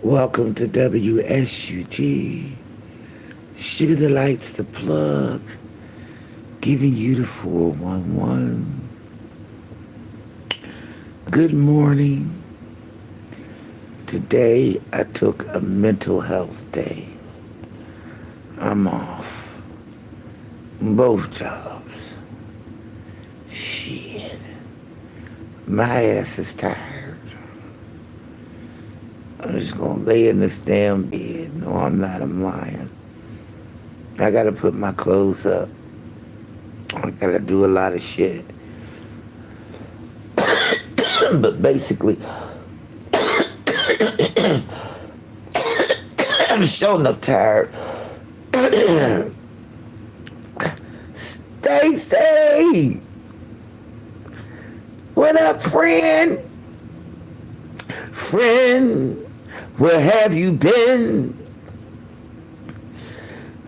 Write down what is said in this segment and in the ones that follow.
Welcome to WSUG. Sugar the Lights, the plug, giving you the 411. Good morning. Today I took a mental health day. I'm off. Both jobs. Shit. My ass is tired. I'm just gonna lay in this damn bed. No, I'm not. I'm lying. I gotta put my clothes up. I gotta do a lot of shit. But basically, I'm sure enough tired. Stacy! What up, friend? Friend, where have you been?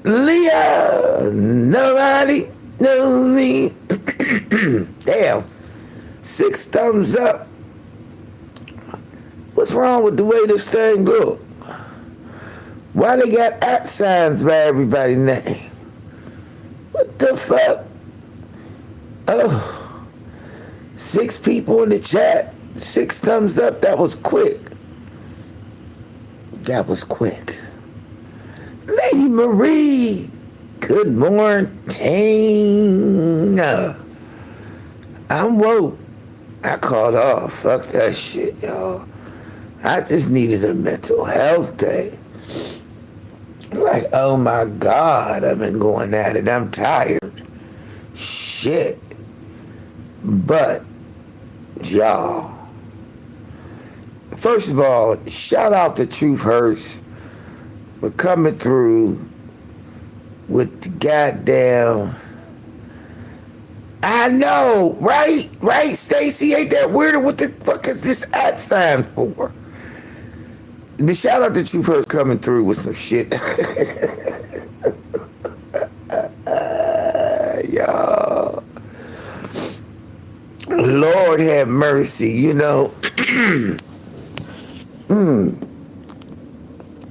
Leah, nobody knows me. Damn, 6 thumbs up. What's wrong with the way this thing look? Why they got at signs by everybody's name? What the fuck? Oh, 6 people in the chat, 6 thumbs up. That was quick. That was quick. Lady Marie, good morning. I'm woke. I called off. Fuck that shit, y'all. I just needed a mental health day. Like, oh my God, I've been going at it. I'm tired. Shit. But, y'all, first of all, shout out to Truth Hurts for coming through with the goddamn. I know, right? Right, Stacy? Ain't that weird? What the fuck is this at sign for? But shout out to Truth Hurts coming through with some shit. Y'all. Lord have mercy, you know.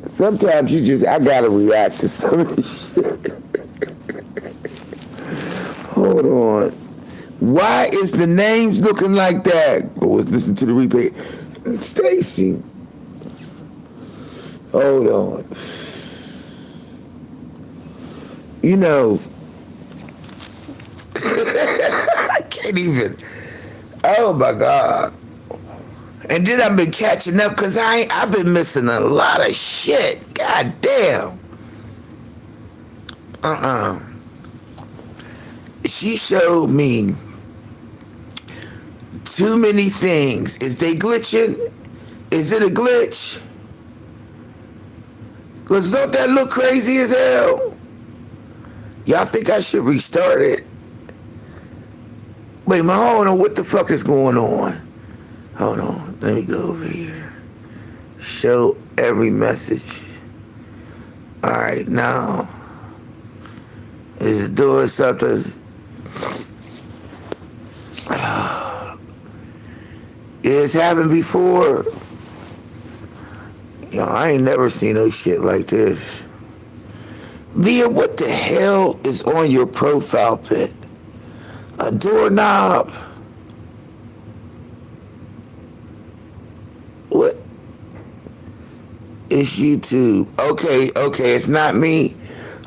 Sometimes I gotta react to some of this shit. Hold on. Why is the names looking like that? Listen to the replay. Stacy. Hold on. You know, I can't even. Oh my God. And then I've been catching up because I've been missing a lot of shit. God damn. She showed me too many things. Is they glitching? Is it a glitch? Because don't that look crazy as hell? Y'all think I should restart it? Wait, hold on. What the fuck is going on? Hold on. Let me go over here. Show every message. All right, now. Is it doing something? It's happened before. Yo, I ain't never seen no shit like this. Leah, what the hell is on your profile pic? A doorknob? What? It's YouTube. Okay, it's not me.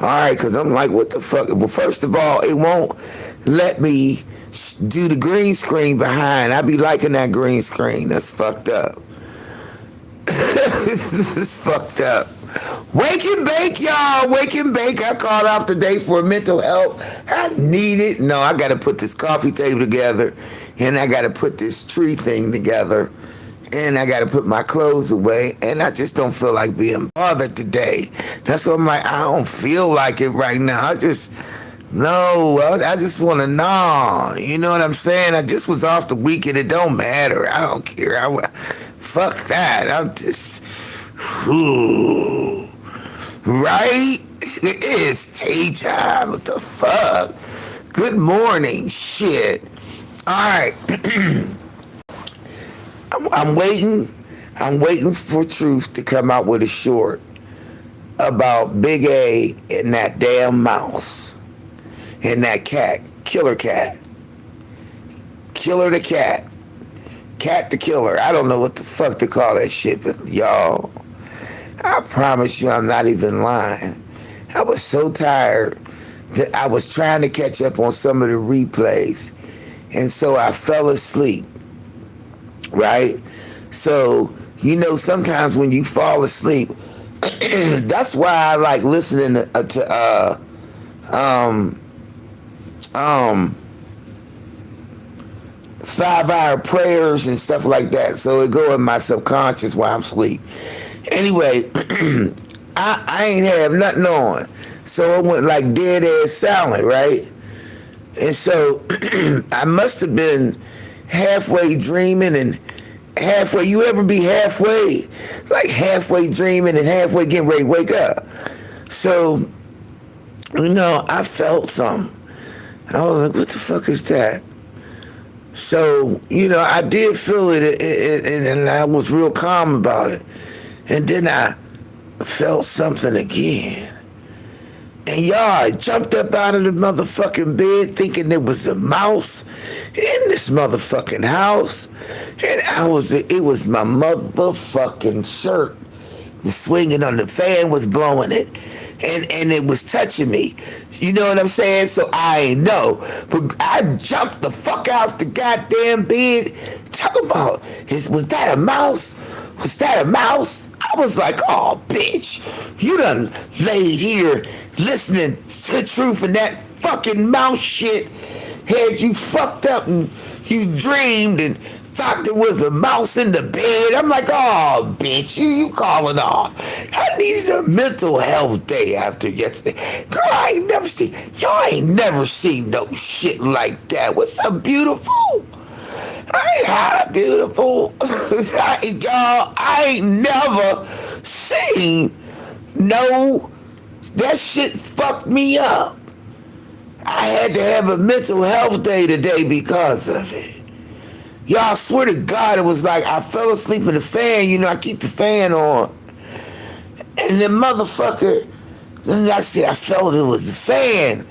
All right, because I'm like, what the fuck? Well, first of all, it won't let me do the green screen behind. I be liking that green screen. That's fucked up. This is fucked up. Wake and bake, y'all. Wake and bake. I called off today for mental health. I need it. No, I got to put this coffee table together, and I got to put this tree thing together, and I got to put my clothes away, and I just don't feel like being bothered today. That's what I'm like. I don't feel like it right now. I just want to know. You know what I'm saying? I just was off the weekend. It don't matter. I don't care. Fuck that. I'm just, right? It is tea time. What the fuck? Good morning. Shit. All right. I'm waiting I'm waiting for Truth to come out with a short about Big A and that damn mouse and that cat, Killer Cat. Killer the cat. Cat the killer. I don't know what the fuck to call that shit, but y'all, I promise you I'm not even lying. I was so tired that I was trying to catch up on some of the replays, and so I fell asleep, right? So, you know, sometimes when you fall asleep, that's why I like listening to 5-hour prayers and stuff like that. So it go in my subconscious while I'm asleep. Anyway, I ain't have nothing on. So I went like dead ass silent, right? And so I must have been halfway dreaming and halfway, you ever be halfway? Like halfway dreaming and halfway getting ready to wake up. So, you know, I felt something. I was like, what the fuck is that? So, you know, I did feel it, and I was real calm about it. And then I felt something again. And y'all, I jumped up out of the motherfucking bed thinking there was a mouse in this motherfucking house. And it was my motherfucking shirt. The swinging on the fan was blowing it. And it was touching me. You know what I'm saying? So I ain't know. But I jumped the fuck out the goddamn bed. Talking about, was that a mouse? Was that a mouse? I was like, oh, bitch. You done laid here listening to Truth and that fucking mouse shit had you fucked up and you dreamed and thought there was a mouse in the bed. I'm like, oh, bitch, you calling off. I needed a mental health day after yesterday. Girl, y'all ain't never seen no shit like that. What's up, beautiful? I ain't hot, beautiful. I ain't never seen that shit fucked me up. I had to have a mental health day today because of it. Y'all, I swear to God, it was like I fell asleep in the fan. You know, I keep the fan on. And the motherfucker, then I said, I felt it was the fan.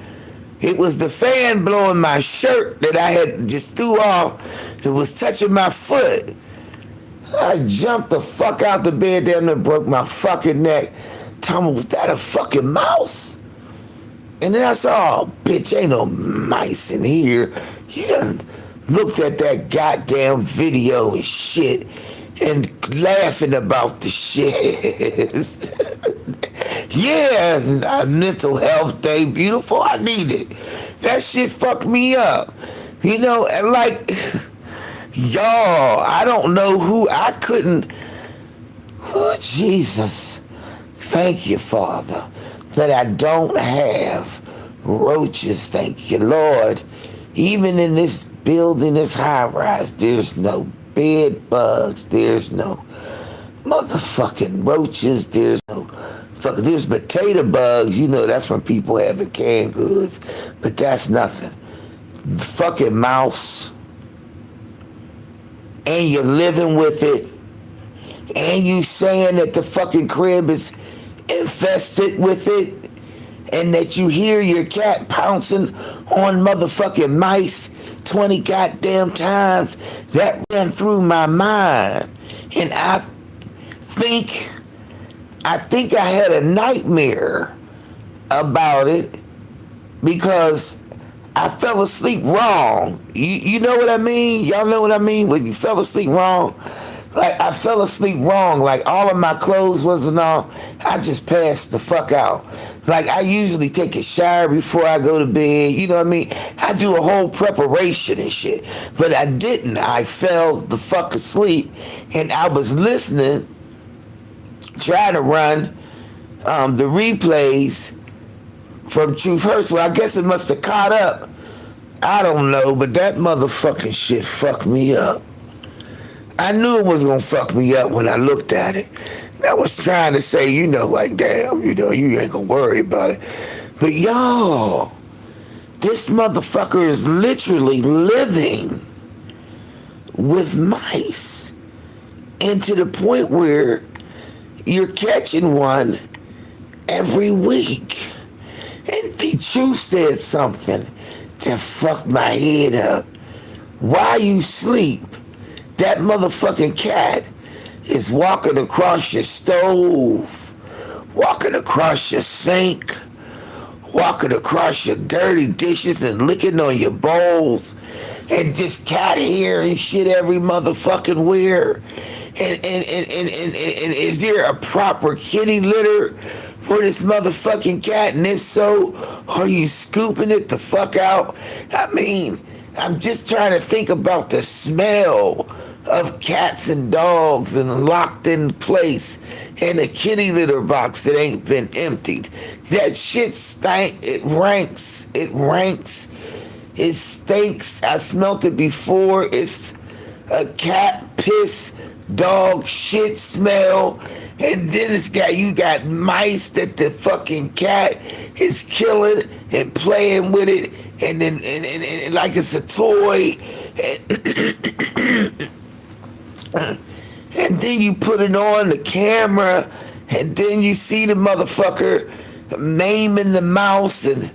It was the fan blowing my shirt that I had just threw off. It was touching my foot. I jumped the fuck out the bed, damn near broke my fucking neck. Tommy, was that a fucking mouse? And then I said, oh, bitch, ain't no mice in here. You done looked at that goddamn video and shit and laughing about the shit. Yeah, mental health day, beautiful. I need it. That shit fucked me up. You know, and like, y'all, I don't know who, I couldn't, oh, Jesus. Thank you, Father, that I don't have roaches. Thank you, Lord. Even in this building, this high rise, there's no bed bugs, there's no motherfucking roaches, there's potato bugs, you know, that's when people having canned goods, but that's nothing. Fucking mouse, and you're living with it, and you saying that the fucking crib is infested with it, and that you hear your cat pouncing on motherfucking mice 20 goddamn times. That ran through my mind. And I think I had a nightmare about it because I fell asleep wrong. You know what I mean? Y'all know what I mean? When you fell asleep wrong? Like, I fell asleep wrong. Like, all of my clothes wasn't on. I just passed the fuck out. Like, I usually take a shower before I go to bed. You know what I mean? I do a whole preparation and shit. But I didn't. I fell the fuck asleep. And I was listening, trying to run the replays from Truth Hurts. Well, I guess it must have caught up. I don't know. But that motherfucking shit fucked me up. I knew it was gonna fuck me up when I looked at it. And I was trying to say, you know, like, damn, you know, you ain't gonna worry about it. But y'all, this motherfucker is literally living with mice And to the point where you're catching one every week. And the truth said something that fucked my head up. While you sleep, that motherfucking cat is walking across your stove, walking across your sink, walking across your dirty dishes and licking on your bowls, and just cat hair and shit every motherfucking where. And is there a proper kitty litter for this motherfucking cat? And if so, are you scooping it the fuck out? I mean, I'm just trying to think about the smell of cats and dogs and locked in place in a kitty litter box that ain't been emptied. That shit stank. It ranks. It stinks. I smelt it before. It's a cat piss, dog shit smell. And then you got mice that the fucking cat is killing and playing with it, and then and like it's a toy. And then you put it on the camera, and then you see the motherfucker maiming the mouse, and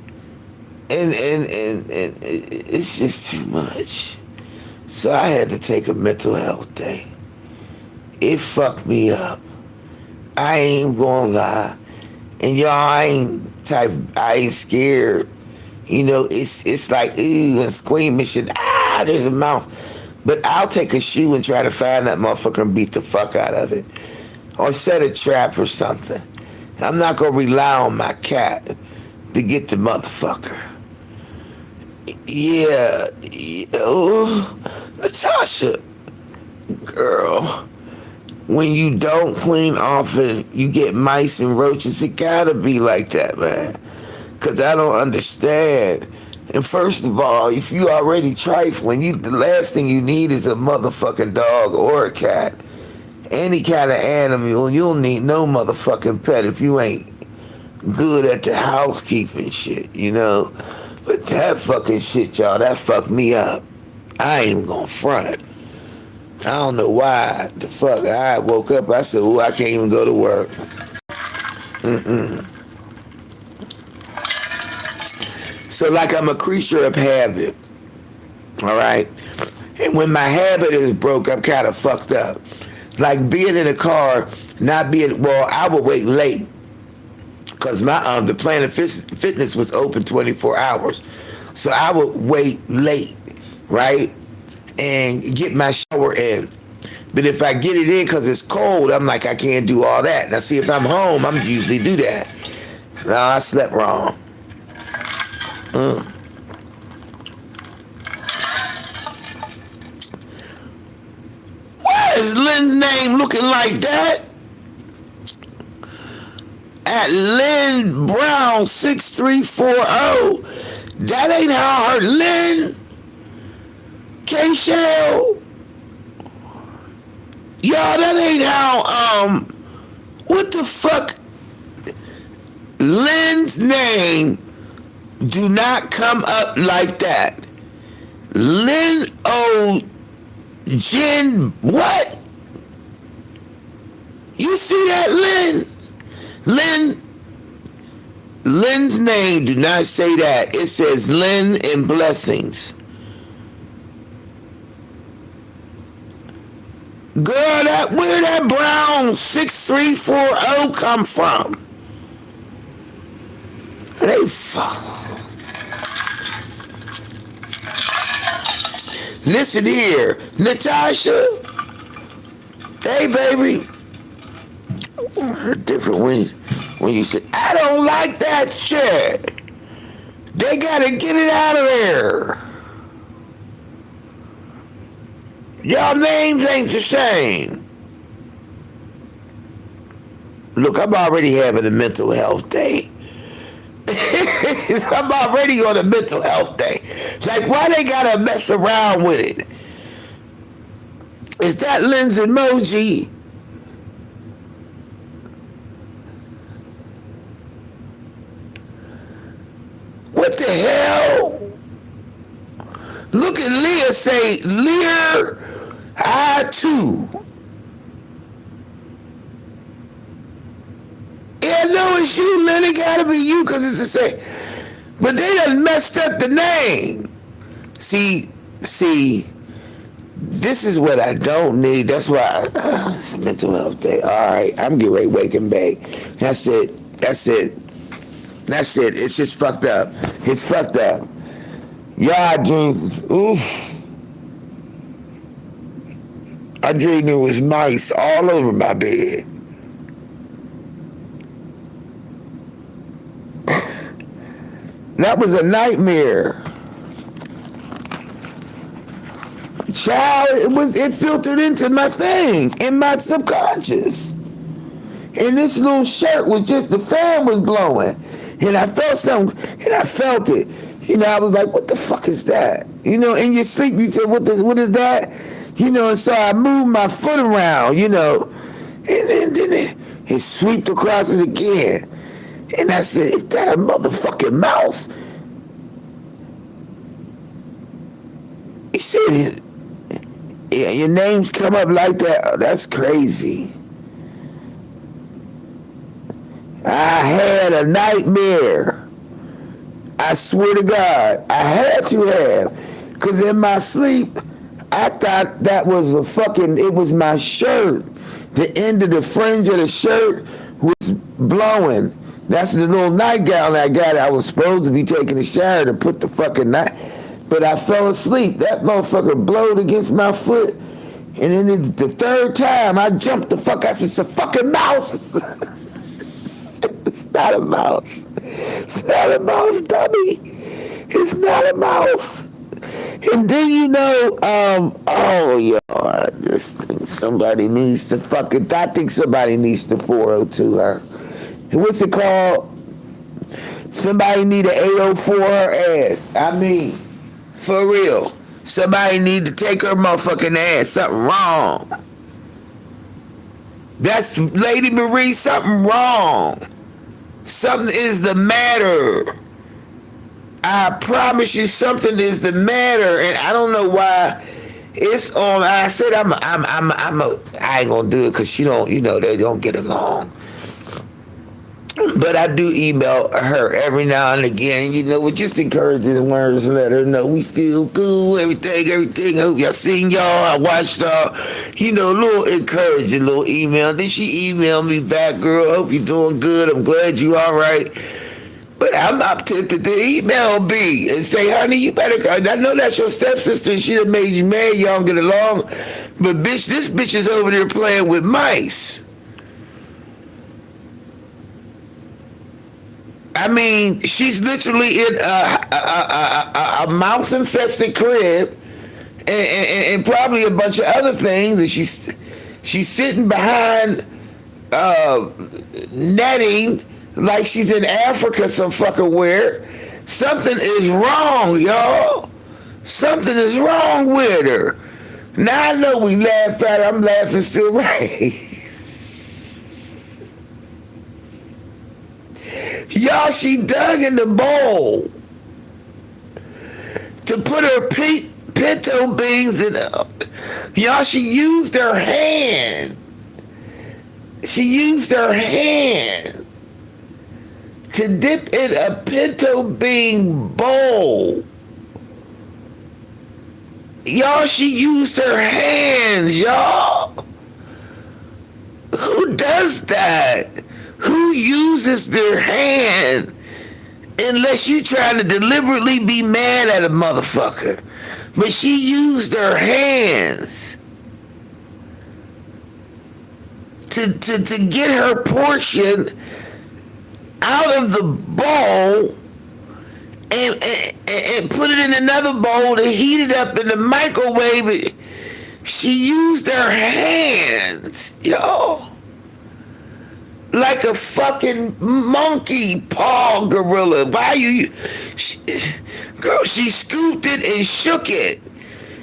it's just too much. So I had to take a mental health day. It fucked me up. I ain't gonna lie. And y'all, I ain't scared. You know, it's like ooh and squeamish and there's a mouth. But I'll take a shoe and try to find that motherfucker and beat the fuck out of it. Or set a trap or something. I'm not gonna rely on my cat to get the motherfucker. Yeah. Oh, Natasha, girl, when you don't clean often, you get mice and roaches. It gotta be like that, man. Cause I don't understand. And first of all, if you already trifling, the last thing you need is a motherfucking dog or a cat. Any kind of animal, you'll need no motherfucking pet if you ain't good at the housekeeping shit, you know? But that fucking shit, y'all, that fucked me up. I ain't gonna front. I don't know why the fuck. I woke up, I said, I can't even go to work. So like I'm a creature of habit, all right? And when my habit is broke, I'm kind of fucked up. Like being in a car, I would wait late because the Planet Fitness was open 24 hours. So I would wait late, right? And get my shower in. But if I get it in because it's cold, I'm like, I can't do all that. Now see, if I'm home, I'm usually do that. No, I slept wrong. Why is Lynn's name looking like that? At Lynn Brown 6340. That ain't how I heard Lynn. K-Shell. Y'all, that ain't how, what the fuck? Lynn's name do not come up like that. Lynn Jen, what? You see that, Lynn? Lynn's name do not say that. It says Lynn and Blessings. Girl, where that Brown 6340 come from? They fuck. Listen here, Natasha. Hey, baby. Different when you say, I don't like that shit. They gotta get it out of there. Y'all names ain't the same. Look, I'm already having a mental health day. I'm already on a mental health day. Like, why they gotta mess around with it? Is that Lynn's emoji? What the hell? Look at Leah say, Lear, I too. it's you, man. It gotta be you, cause it's the same. But they done messed up the name. See, this is what I don't need. That's why it's a mental health day. All right, I'm getting ready to wake and bake. That's it. It's just fucked up. It's fucked up. Yeah, I dreamed. Oof. I dreamed there was mice all over my bed. That was a nightmare. Child, it filtered into my thing, in my subconscious. And this little shirt was just, the fan was blowing. And I felt something, and I felt it. I was like, what the fuck is that? In your sleep, you said, what is that? And so I moved my foot around, and then it swept across it again. And I said, is that a motherfucking mouse? He said, yeah, your names come up like that. Oh, that's crazy. I had a nightmare. I swear to God, I had to have. Because in my sleep, I thought that was it was my shirt. The end of the fringe of the shirt was blowing. That's the little nightgown I got. I was supposed to be taking a shower to put the fucking night. But I fell asleep. That motherfucker blowed against my foot. And then the third time, I jumped the fuck. I said, it's a fucking mouse. It's not a mouse. It's not a mouse, dummy. It's not a mouse. And then I just think somebody needs to I think somebody needs to 402 her. What's it called? Somebody need an 804 her ass. I mean, for real. Somebody need to take her motherfucking ass. Something wrong. That's Lady Marie, something wrong. Something is the matter. I promise you something is the matter, and I don't know why it's on. I said I ain't gonna do it because she don't, they don't get along. But I do email her every now and again, with just encouraging words and let her know we still cool, everything. I hope y'all seen y'all. I watched a little encouraging little email. Then she emailed me back, girl, hope you're doing good. I'm glad you all right. But I'm not tempted to email B and say, honey, you better, I know that's your stepsister and she done made you mad, y'all don't get along. But bitch, this bitch is over there playing with mice. I mean, she's literally in a mouse-infested crib and probably a bunch of other things. And she's sitting behind netting like she's in Africa some fucking where. Something is wrong, y'all. Something is wrong with her. Now I know we laugh at her. I'm laughing still right. Y'all, she dug in the bowl to put her pinto beans in. Y'all, she used her hand. She used her hand to dip in a pinto bean bowl. Y'all, she used her hands, y'all. Who does that? Who uses their hand unless you trying to deliberately be mad at a motherfucker? But she used her hands to get her portion out of the bowl and put it in another bowl to heat it up in the microwave. She used her hands, y'all. Like a fucking monkey paw gorilla. Why girl, she scooped it and shook it.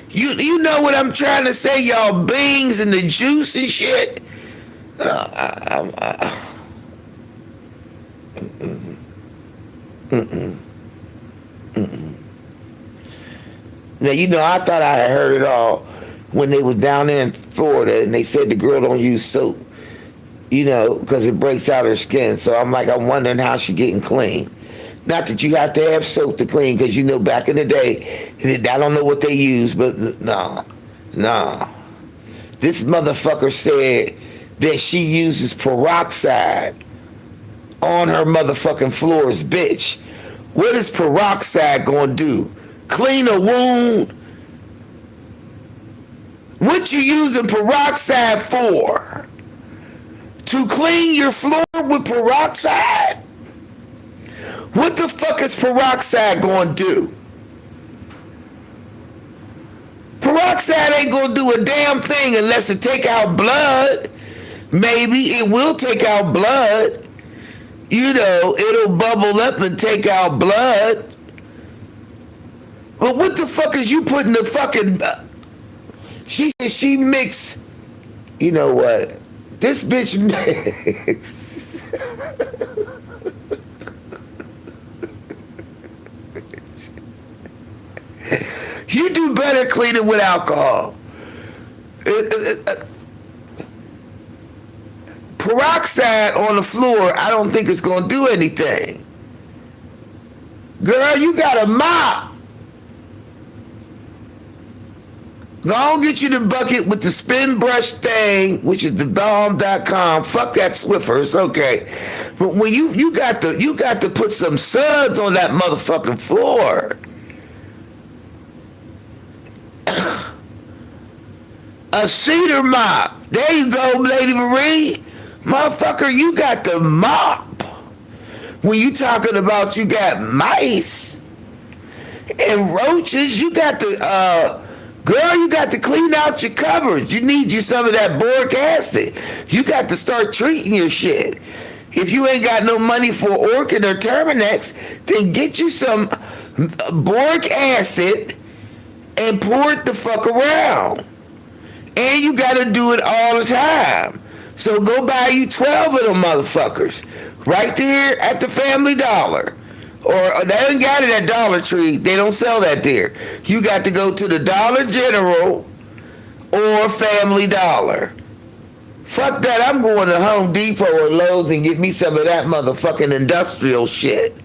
You know what I'm trying to say, y'all? Beans and the juice and shit. Now, I thought I had heard it all when they was down there in Florida and they said the girl don't use soap. because it breaks out her skin. So I'm wondering how she getting clean. Not that you have to have soap to clean, because back in the day, I don't know what they use, but no. This motherfucker said that she uses peroxide on her motherfucking floors, bitch. What is peroxide gonna do? Clean a wound? What you using peroxide for? To clean your floor with peroxide? What the fuck is peroxide gonna do? Peroxide ain't gonna do a damn thing unless it take out blood. Maybe it will take out blood. It'll bubble up and take out blood. But what the fuck is you putting the fucking... She said she mixed... You know what? This bitch mixed... You do better cleaning with alcohol. Peroxide on the floor, I don't think it's going to do anything. Girl, you got a mop. Go on, get you the bucket with the spin brush thing, which is thebomb.com. Fuck that Swiffer, it's okay. But when you got to put some suds on that motherfucking floor. A cedar mop. There you go, Lady Marie. Motherfucker, you got the mop. When you talking about you got mice and roaches, you got the girl, you got to clean out your cupboards. You need you some of that boric acid. You got to start treating your shit. If you ain't got no money for Orchid or Terminex, then get you some boric acid and pour it the fuck around. And you gotta do it all the time. So go buy you 12 of them motherfuckers right there at the Family Dollar. Or they ain't got it at Dollar Tree. They don't sell that there. You got to go to the Dollar General or Family Dollar. Fuck that. I'm going to Home Depot or Lowe's and get me some of that motherfucking industrial shit.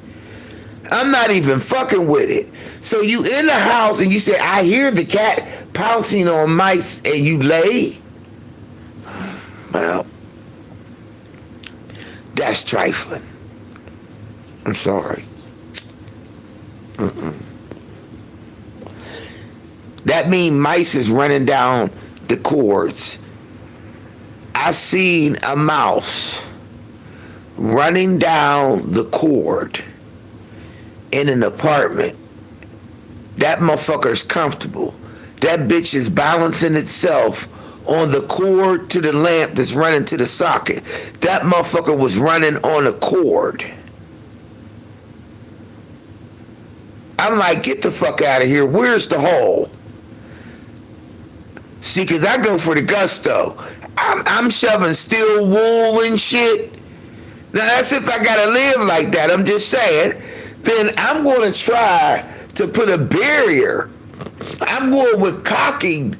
I'm not even fucking with it. So you in the house and you say, I hear the cat pouncing on mice, and you lay? Well, that's trifling. I'm sorry. That mean mice is running down the cords. I seen a mouse running down the cord in an apartment. That motherfucker's comfortable. That bitch is balancing itself on the cord to the lamp that's running to the socket. That motherfucker was running on a cord. I'm like, get the fuck out of here. Where's the hole? See, because I go for the gusto. I'm shoving steel wool and shit. Now, that's if I got to live like that. I'm just saying. Then I'm going to try to put a barrier. I'm going with cocking.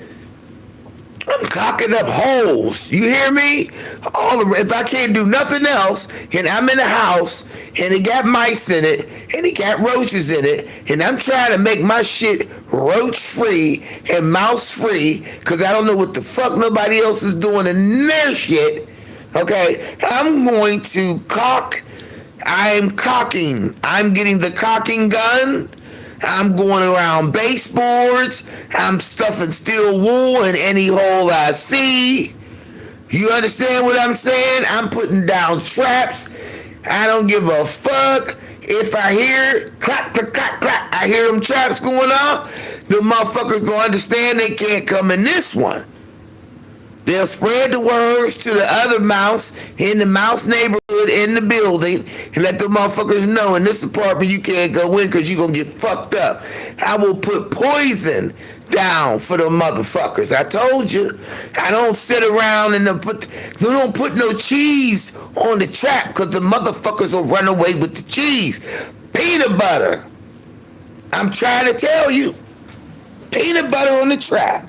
I'm cocking up holes. You hear me? If I can't do nothing else, and I'm in a house, and it got mice in it, and it got roaches in it, and I'm trying to make my shit roach-free and mouse-free, because I don't know what the fuck nobody else is doing in their shit, okay? I'm going to cock. I'm cocking. I'm getting the cocking gun. I'm going around baseboards. I'm stuffing steel wool in any hole I see. You understand what I'm saying? I'm putting down traps. I don't give a fuck if I hear clap, clap, clap, clap. I hear them traps going off. The motherfuckers gonna understand they can't come in this one. They'll spread the words to the other mouse in the mouse neighborhood in the building and let the motherfuckers know in this apartment you can't go in because you're going to get fucked up. I will put poison down for the motherfuckers. I told you. I don't sit around and don't put no cheese on the trap because the motherfuckers will run away with the cheese. Peanut butter. I'm trying to tell you. Peanut butter on the trap.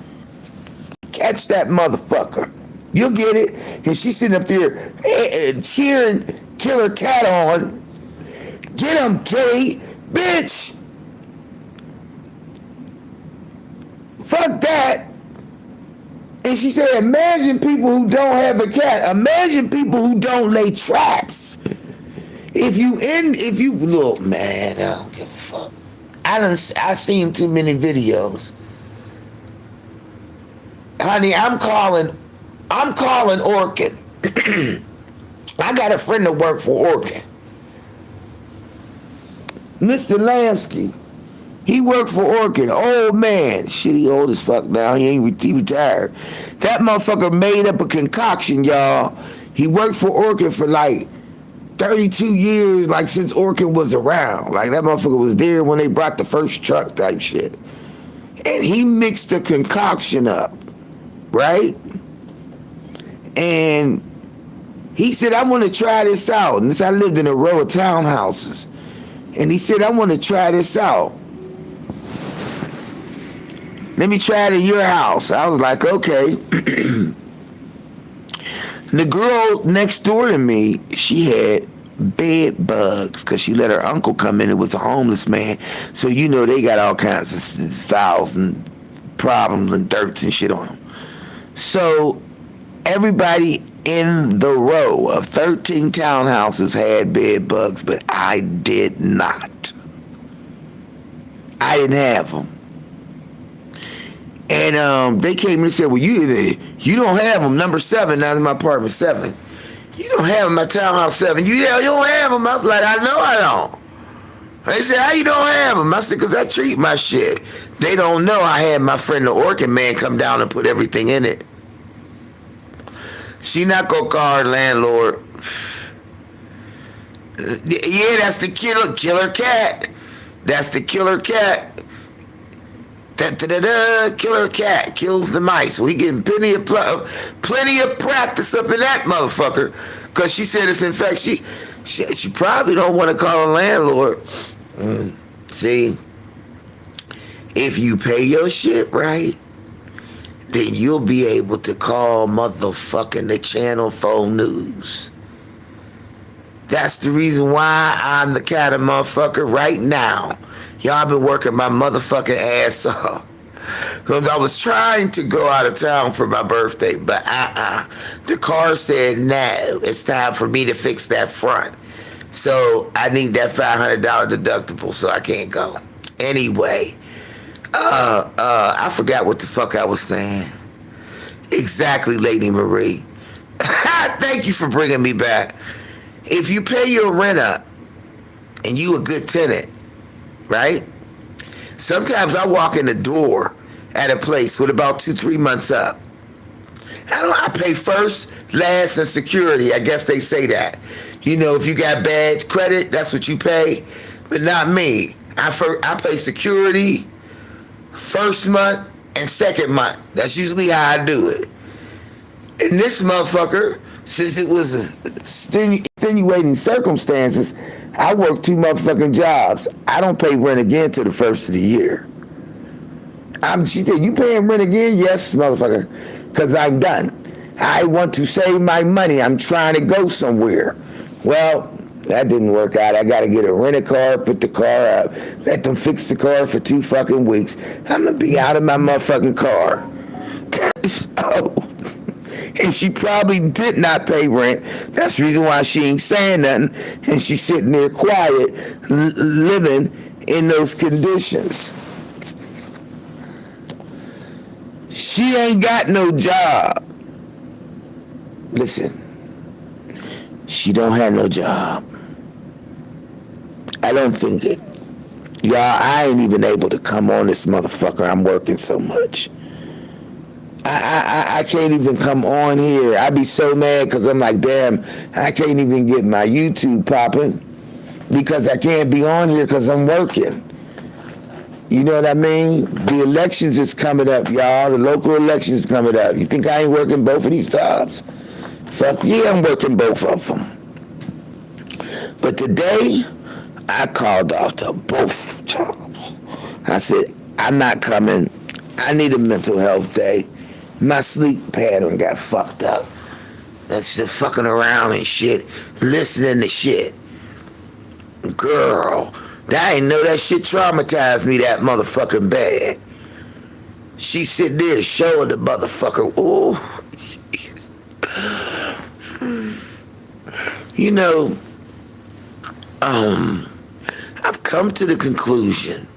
Catch that motherfucker. You'll get it. And she's sitting up there cheering Killer Cat on. Get him, Kitty, bitch. Fuck that. And she said, imagine people who don't have a cat. Imagine people who don't lay traps. If you look, man, I don't give a fuck. I've seen too many videos. Honey, I'm calling Orkin. I got a friend that work for Orkin. Mr. Lamsky. He worked for Orkin. Old man. Shit, he old as fuck now. He retired. That motherfucker made up a concoction, y'all. He worked for Orkin for like 32 years, like since Orkin was around. Like that motherfucker was there when they brought the first truck type shit. And he mixed the concoction up, right? And he said, I want to try this out. And I lived in a row of townhouses. And he said, I want to try this out. Let me try it in your house. I was like, okay. The girl next door to me, she had bed bugs because she let her uncle come in. It was a homeless man. So you know they got all kinds of fouls and problems and dirts and shit on them. So everybody in the row of 13 townhouses had bed bugs, but I did not. I didn't have them. And they came and said, well, you don't have them. Number 7, now in my apartment 7. You don't have them, my townhouse 7. You don't have them. I was like, I know I don't. They said, how you don't have them? I said, because I treat my shit. They don't know I had my friend the Orkin man come down and put everything in it. She not gonna call her landlord. Yeah, that's the killer cat. That's the killer cat. Killer cat kills the mice. We getting plenty of practice up in that motherfucker. Cause she said it's infectious. She probably don't want to call a landlord. See, if you pay your shit right, then you'll be able to call motherfucking the Channel 4 News. That's the reason why I'm the kind of motherfucker right now. Y'all been working my motherfucking ass off. Cause I was trying to go out of town for my birthday, but the car said no, it's time for me to fix that front. So I need that $500 deductible, so I can't go. Anyway, I forgot what the fuck I was saying. Exactly, Lady Marie. Thank you for bringing me back. If you pay your rent up and you a good tenant, right? Sometimes I walk in the door at a place with about 2-3 months up. I pay first, last, and security. I guess they say that. You know, if you got bad credit, that's what you pay. But not me. I pay security, first month, and second month. That's usually how I do it. And this motherfucker, since it was extenuating circumstances, I work 2 motherfucking jobs. I don't pay rent again till the first of the year. She said, you paying rent again? Yes, motherfucker, because I'm done. I want to save my money. I'm trying to go somewhere. Well, that didn't work out. I got to get a rent-a-car, put the car up, let them fix the car for 2 fucking weeks. I'm going to be out of my motherfucking car. And she probably did not pay rent. That's the reason why she ain't saying nothing. And she's sitting there quiet, living in those conditions. She ain't got no job. Listen, she don't have no job. I don't think it. Y'all, I ain't even able to come on this motherfucker. I'm working so much. I can't even come on here. I be so mad because I'm like, damn, I can't even get my YouTube popping because I can't be on here because I'm working. You know what I mean? The elections is coming up, y'all. The local elections coming up. You think I ain't working both of these jobs? Fuck yeah, I'm working both of them. But today, I called off to both jobs. I said, I'm not coming. I need a mental health day. My sleep pattern got fucked up. That's just fucking around and shit, listening to shit. Girl, I didn't know that shit traumatized me that motherfucking bad. She sit there showing the motherfucker. Ooh, you know, I've come to the conclusion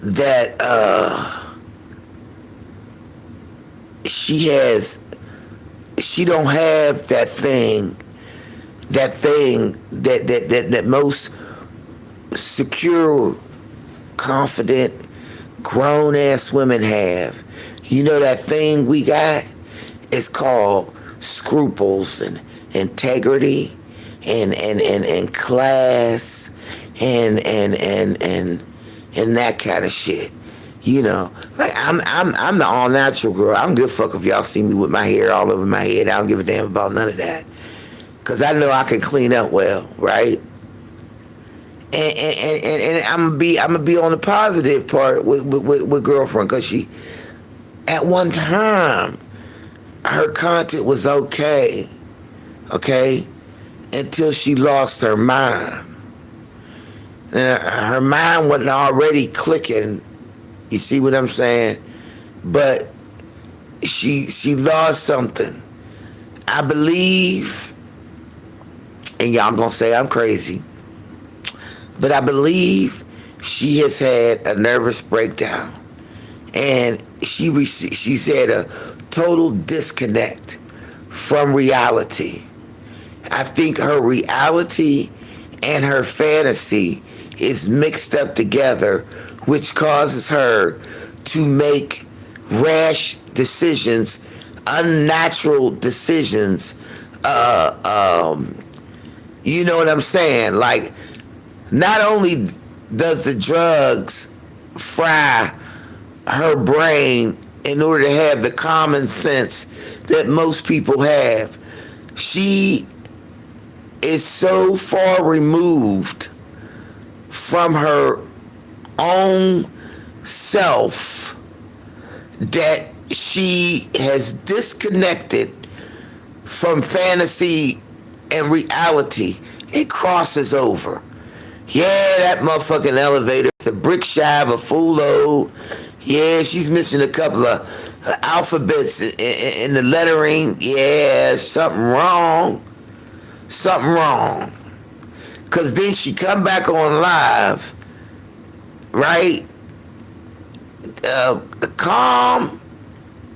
that she don't have that thing that most secure, confident, grown ass women have. You know that thing we got? It's called scruples and integrity and class and that kind of shit. You know, like I'm the all natural girl. I don't give a fuck if y'all see me with my hair all over my head. I don't give a damn about none of that, cause I know I can clean up well, right? And I'm gonna be on the positive part with girlfriend, cause she at one time her content was okay, until she lost her mind. And her mind wasn't already clicking. You see what I'm saying? But she lost something. I believe, and y'all gonna say I'm crazy, but I believe she has had a nervous breakdown, and she's had a total disconnect from reality. I think her reality and her fantasy is mixed up together, which causes her to make rash decisions, unnatural decisions. You know what I'm saying? Like, not only does the drugs fry her brain in order to have the common sense that most people have, she is so far removed from her own self that she has disconnected from fantasy and reality. It crosses over. Yeah, that motherfucking elevator, the brick shy of a full load. Yeah, she's missing a couple of alphabets in the lettering. Yeah, something wrong. Something wrong. Cause then she come back on live, right? Calm,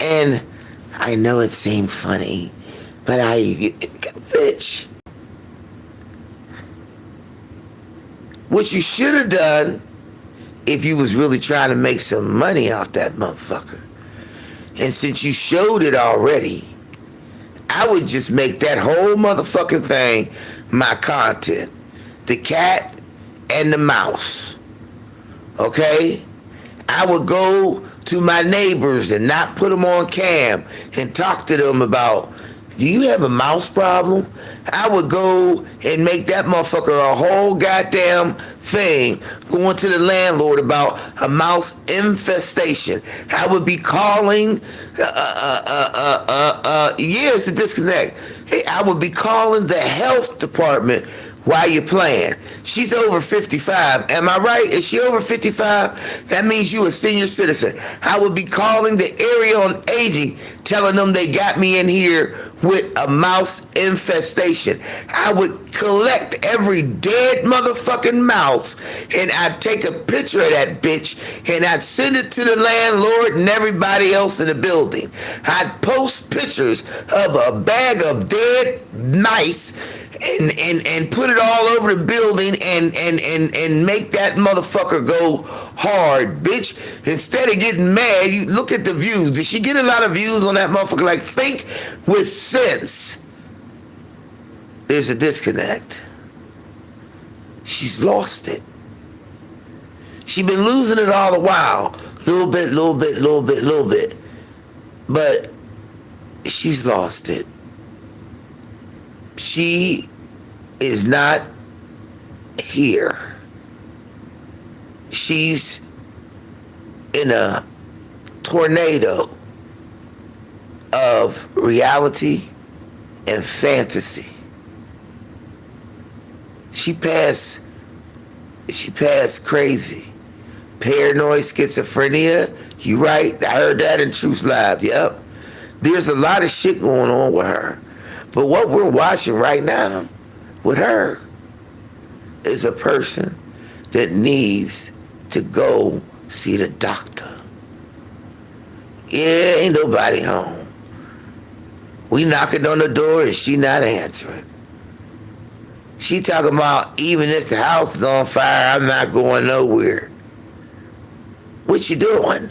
and I know it seemed funny, but bitch. What you should have done, if you was really trying to make some money off that motherfucker, and since you showed it already, I would just make that whole motherfucking thing my content. The cat and the mouse. Okay? I would go to my neighbors and not put them on cam and talk to them about, do you have a mouse problem? I would go and make that motherfucker a whole goddamn thing, going to the landlord about a mouse infestation. I would be calling, yeah, it's a disconnect. Hey, I would be calling the health department while you're playing. She's over 55. Am I right? Is she over 55? That means you a senior citizen. I would be calling the area on aging, telling them they got me in here with a mouse infestation. I would collect every dead motherfucking mouse, and I'd take a picture of that bitch, and I'd send it to the landlord and everybody else in the building. I'd post pictures of a bag of dead mice and put it all over the building and make that motherfucker go hard, bitch. Instead of getting mad, you look at the views. Did she get a lot of views on that motherfucker? Like, think with sense. There's a disconnect. She's lost it. She's been losing it all the while. Little bit. But she's lost it. She is not here. She's in a tornado of reality and fantasy. She passed crazy. Paranoid schizophrenia. You right. I heard that in Truth Live. Yep. There's a lot of shit going on with her. But what we're watching right now with her is a person that needs to go see the doctor. Yeah, ain't nobody home. We knocking on the door and she not answering. She talking about even if the house is on fire, I'm not going nowhere. What you doing?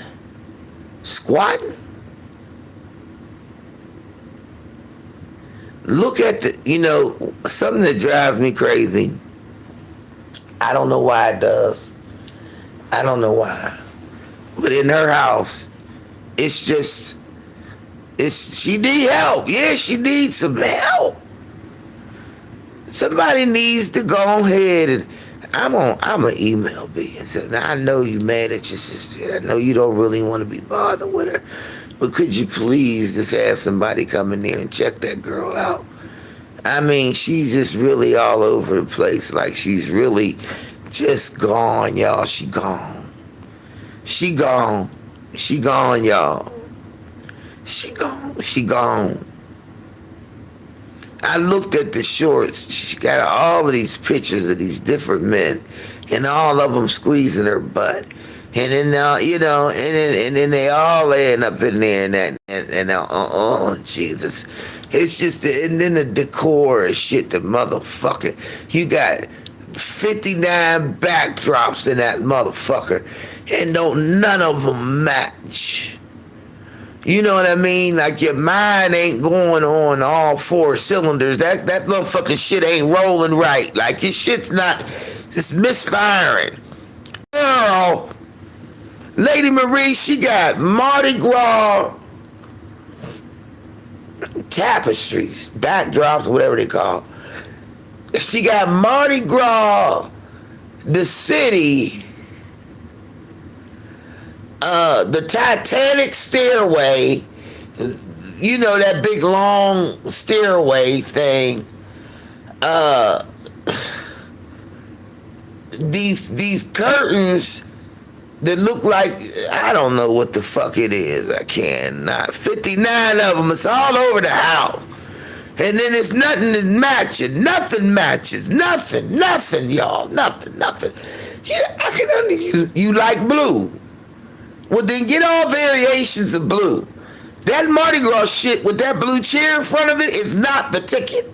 Squatting? Look at something that drives me crazy. I don't know why it does. I don't know why. But in her house, she need help. Yeah, she needs some help. Somebody needs to go ahead and I'm gonna email B and say, now I know you mad at your sister. I know you don't really want to be bothered with her. But could you please just have somebody come in there and check that girl out? I mean, she's just really all over the place. Like, she's really just gone, y'all. She gone. She gone. She gone, y'all. She gone. She gone. I looked at the shorts. She got all of these pictures of these different men, and all of them squeezing her butt. And then now, and then they all laying up in there, and oh Jesus, it's just and then the decor and shit, the motherfucker. You got 59 backdrops in that motherfucker, and none of them match. You know what I mean? Like, your mind ain't going on all four cylinders. That motherfucking shit ain't rolling right. Like, your shit's not, it's misfiring. Girl, Lady Marie, she got Mardi Gras tapestries, backdrops, whatever they call. She got Mardi Gras, the city, the Titanic stairway, that big long stairway thing. These curtains that look like, I don't know what the fuck it is. I cannot. 59 of them. It's all over the house. And then it's nothing that matches. Nothing matches. Nothing, y'all. Nothing. Yeah, I can you like blue. Well, then get all variations of blue. That Mardi Gras shit with that blue chair in front of it is not the ticket.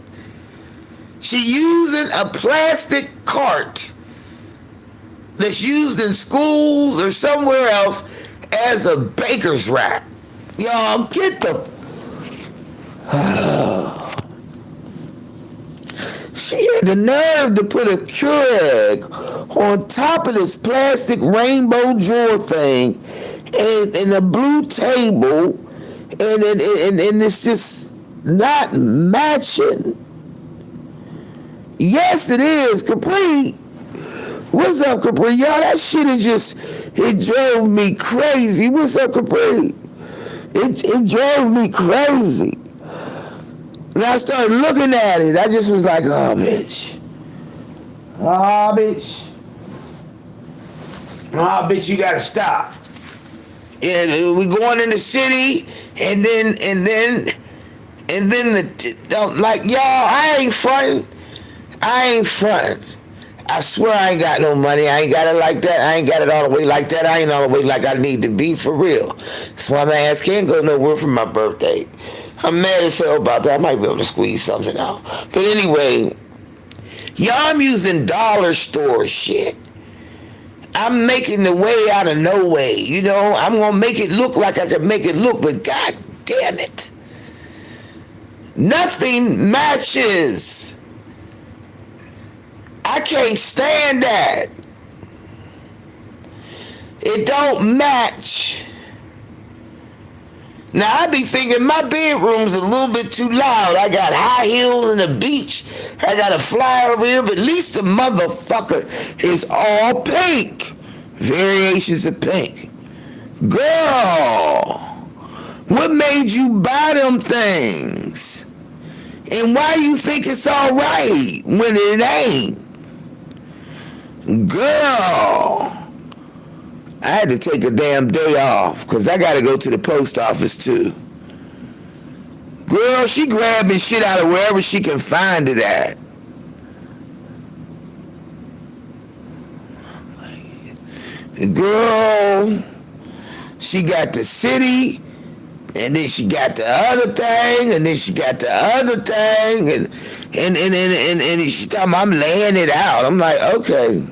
She using a plastic cart that's used in schools or somewhere else as a baker's rack. Y'all get the... She had the nerve to put a Keurig on top of this plastic rainbow drawer thing and a blue table, and it's just not matching. Yes, it is. Capri. What's up, Capri? Y'all, that shit it drove me crazy. What's up, Capri? It drove me crazy. And I started looking at it. I just was like, oh, bitch. Oh, bitch. Oh, bitch, you gotta stop. And we going in the city, and then like, y'all, I ain't frontin'. I swear I ain't got no money. I ain't got it like that. I ain't got it all the way like that. I ain't all the way like I need to be, for real. That's why my ass can't go nowhere for my birthday. I'm mad as hell about that. I might be able to squeeze something out. But anyway, y'all, I'm using dollar store shit. I'm making the way out of no way. I'm going to make it look like I can make it look, but god damn it. Nothing matches. I can't stand that. It don't match. Now, I be thinking my bedroom's a little bit too loud. I got high heels and a beach. I got a fly over here, but at least the motherfucker is all pink. Variations of pink. Girl, What made you buy them things? And why you think it's all right when it ain't? Girl, I had to take a damn day off because I got to go to the post office too. Girl, she grabbing shit out of wherever she can find it at. Girl, she got the city, and then she got the other thing, and then she got the other thing, and she talking about I'm laying it out. I'm like, okay.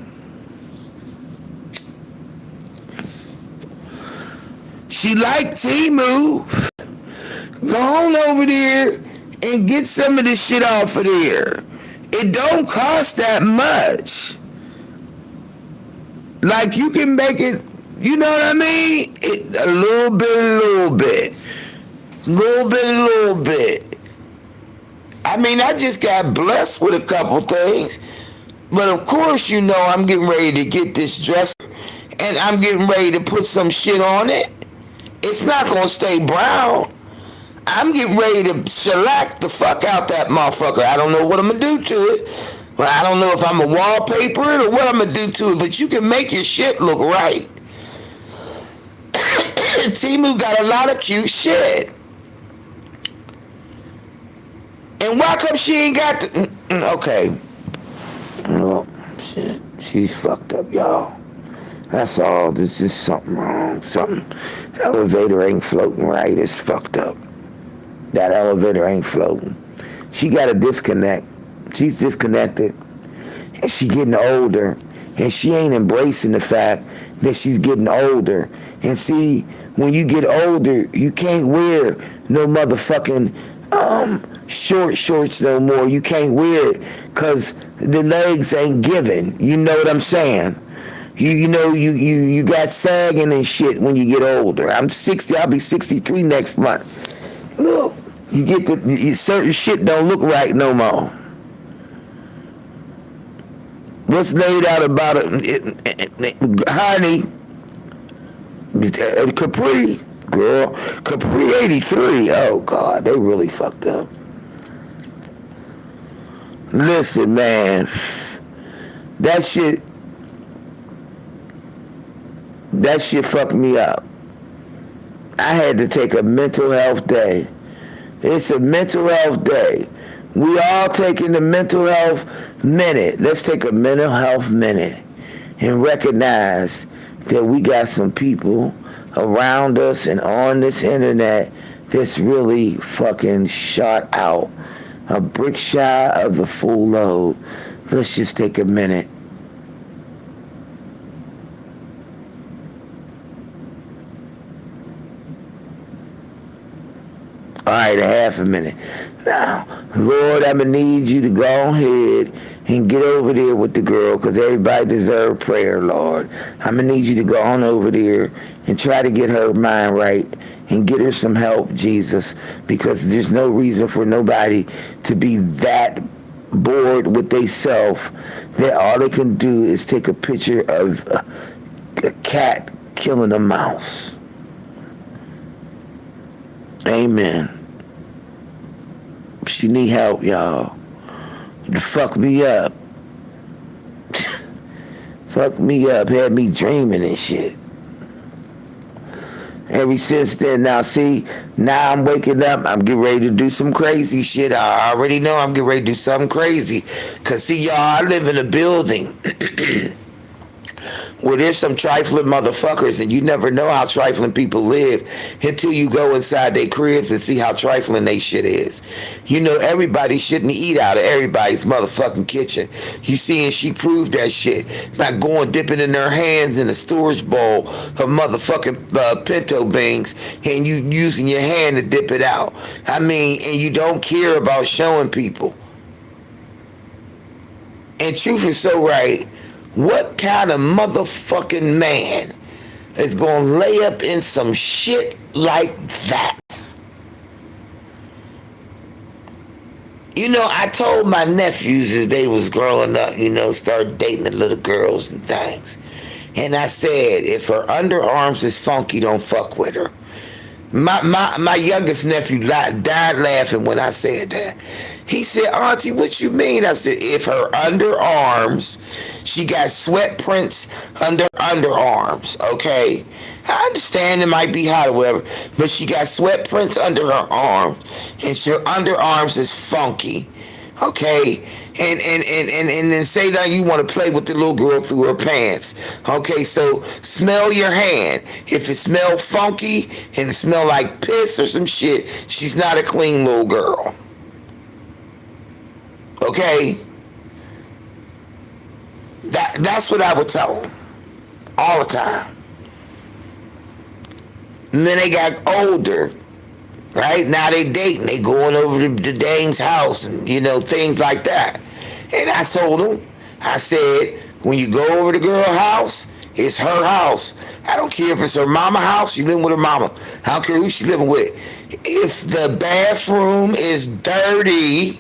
She like Temu. Go on over there and get some of this shit off of there. It don't cost that much. Like you can make it, you know what I mean? A little bit. I mean, I just got blessed with a couple things. But of course, you know, I'm getting ready to get this dress and I'm getting ready to put some shit on it. It's not going to stay brown. I'm getting ready to shellac the fuck out that motherfucker. I don't know what I'm going to do to it. Well, I don't know if I'm a wallpaper it or what I'm going to do to it, but you can make your shit look right. Temu got a lot of cute shit. And why come she ain't got the... Okay. No, shit. She's fucked up, y'all. That's all. There's just something wrong. Something. The elevator ain't floating right. It's fucked up. That elevator ain't floating. She got a disconnect. She's disconnected. And she getting older. And she ain't embracing the fact that she's getting older. And see, when you get older, you can't wear no motherfucking short shorts no more. You can't wear it because the legs ain't giving. You know what I'm saying? You know, you got sagging and shit when you get older. I'm 60. I'll be 63 next month. Look, you get certain shit don't look right no more. What's laid out about it, honey? Capri, girl. Capri 83. Oh, God, they really fucked up. Listen, man. That shit fucked me up. I had to take a mental health day. It's a mental health day. We all taking the mental health minute. Let's take a mental health minute and recognize that we got some people around us and on this internet that's really fucking shot out. A brick shy of the full load. Let's just take a minute. All right, a half a minute. Now, Lord, I'm going to need you to go ahead and get over there with the girl because everybody deserves prayer, Lord. I'm going to need you to go on over there and try to get her mind right and get her some help, Jesus, because there's no reason for nobody to be that bored with theyself that all they can do is take a picture of a cat killing a mouse. Amen. She need help, y'all. Fuck me up. Fuck me up. Had me dreaming and shit. Ever since then, now I'm waking up. I'm getting ready to do some crazy shit. I already know I'm getting ready to do something crazy. Because see, y'all, I live in a building where there's some trifling motherfuckers, and you never know how trifling people live until you go inside their cribs and see how trifling they shit is. You know, everybody shouldn't eat out of everybody's motherfucking kitchen. You see, and she proved that shit by going dipping in her hands in a storage bowl of motherfucking pinto beans, and you using your hand to dip it out. I mean, and you don't care about showing people. And truth is so right. What kind of motherfucking man is gonna lay up in some shit like that? You know, I told my nephews as they was growing up, you know, start dating the little girls and things. And I said, if her underarms is funky, don't fuck with her. My youngest nephew died laughing when I said that. He said, Auntie, what you mean? I said, if her underarms, she got sweat prints under underarms, okay? I understand it might be hot or whatever, but she got sweat prints under her arms, and her underarms is funky, okay? And then say that you want to play with the little girl through her pants. Okay, so smell your hand. If it smell funky and it smell like piss or some shit, she's not a clean little girl. Okay? That's what I would tell them. All the time. And then they got older. Right? Now they dating. They going over to the dame's house and, things like that. And I told them, I said, when you go over to the girl house, it's her house. I don't care if it's her mama house, she living with her mama. I don't care who she living with. If the bathroom is dirty,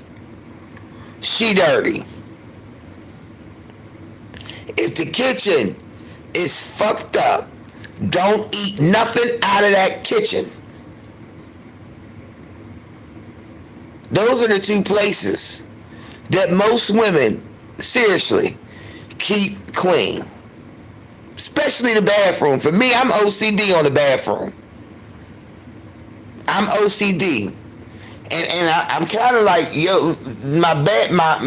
she dirty. If the kitchen is fucked up, don't eat nothing out of that kitchen. Those are the two places that most women, seriously, keep clean. Especially the bathroom. For me, I'm OCD on the bathroom. I'm OCD. And I'm kind of like, yo,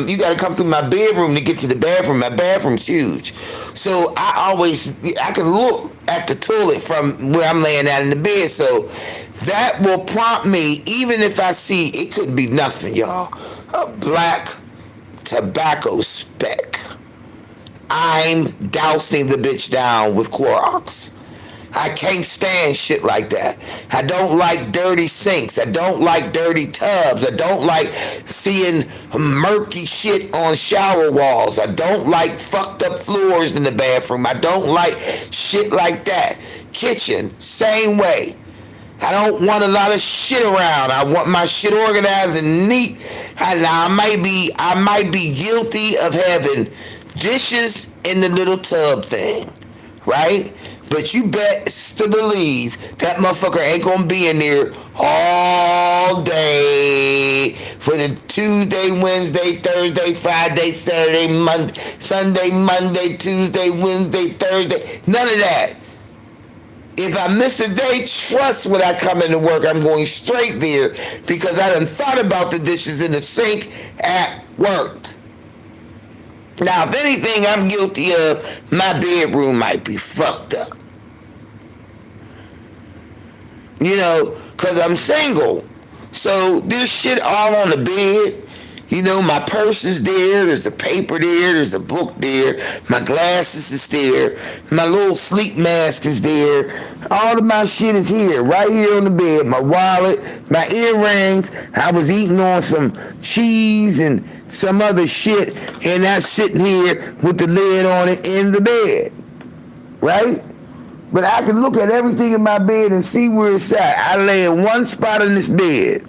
you got to come through my bedroom to get to the bathroom. My bathroom's huge. So I can look at the toilet from where I'm laying out in the bed. So that will prompt me, even if I see, it could be nothing, y'all, a black tobacco speck. I'm dousing the bitch down with Clorox. I can't stand shit like that. I don't like dirty sinks. I don't like dirty tubs. I don't like seeing murky shit on shower walls. I don't like fucked up floors in the bathroom. I don't like shit like that. Kitchen, same way. I don't want a lot of shit around. I want my shit organized and neat. I might be guilty of having dishes in the little tub thing, right? But you best to believe that motherfucker ain't gonna be in there all day for the Tuesday, Wednesday, Thursday, Friday, Saturday, Monday, Sunday, Monday, Tuesday, Wednesday, Thursday. None of that. If I miss a day, trust when I come into work, I'm going straight there because I done thought about the dishes in the sink at work. Now, if anything, I'm guilty of my bedroom might be fucked up. Because I'm single. So there's shit all on the bed. My purse is there. There's a paper there. There's a book there. My glasses is there. My little sleep mask is there. All of my shit is here, right here on the bed. My wallet, my earrings. I was eating on some cheese and some other shit, and that's sitting here with the lid on it in the bed, right? But I can look at everything in my bed and see where it's at. I lay in one spot in this bed.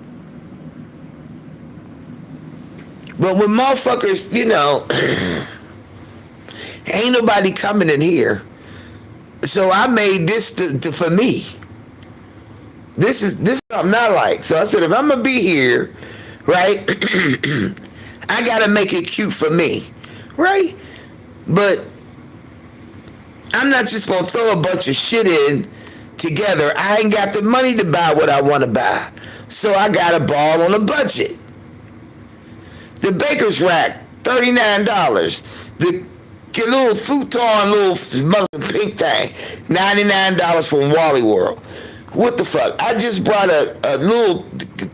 But when motherfuckers, ain't nobody coming in here. So I made this for me. This is something I like. So I said, if I'm going to be here, right, I got to make it cute for me, right? But I'm not just going to throw a bunch of shit in together. I ain't got the money to buy what I want to buy. So I got to ball on a budget. The baker's rack, $39. The little futon, little pink thing, $99 from Wally World. What the fuck? I just brought a little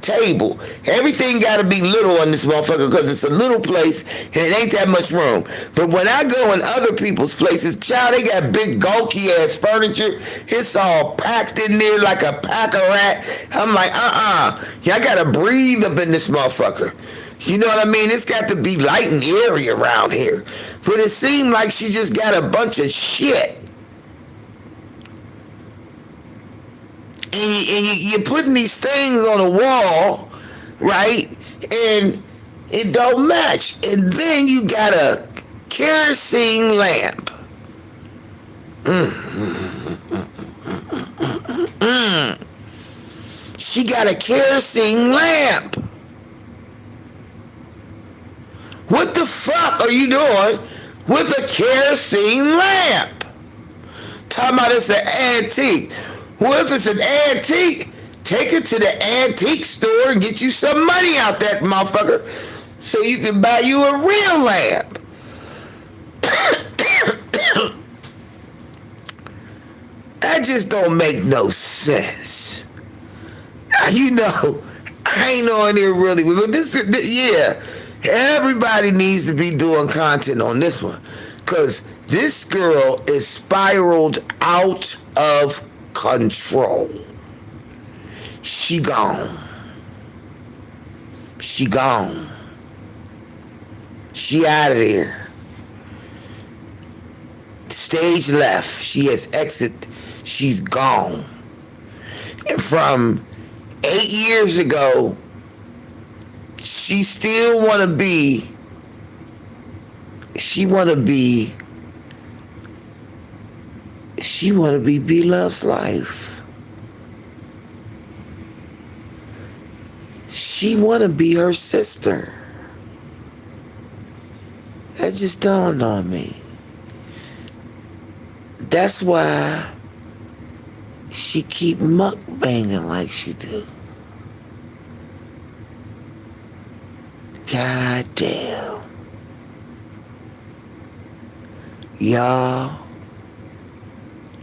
table. Everything got to be little on this motherfucker because it's a little place and it ain't that much room. But when I go in other people's places, child, they got big bulky ass furniture. It's all packed in there like a pack of rat. I'm like, y'all got to breathe up in this motherfucker. You know what I mean? It's got to be light and airy around here. But it seemed like she just got a bunch of shit. And you're putting these things on a wall, right? And it don't match. And then you got a kerosene lamp. She got a kerosene lamp. What the fuck are you doing with a kerosene lamp? Talking about it's an antique. Well, if it's an antique, take it to the antique store and get you some money out that motherfucker so you can buy you a real lamp. That just don't make no sense. You know, I ain't on here really, but yeah, everybody needs to be doing content on this one, because this girl is spiraled out of control. She gone. She gone. She out of there. Stage left. She has exited. She's gone. And from 8 years ago, she still want to be, B-Love's life. She want to be her sister. That just dawned on me. That's why she keep mukbanging like she do. God damn. Y'all,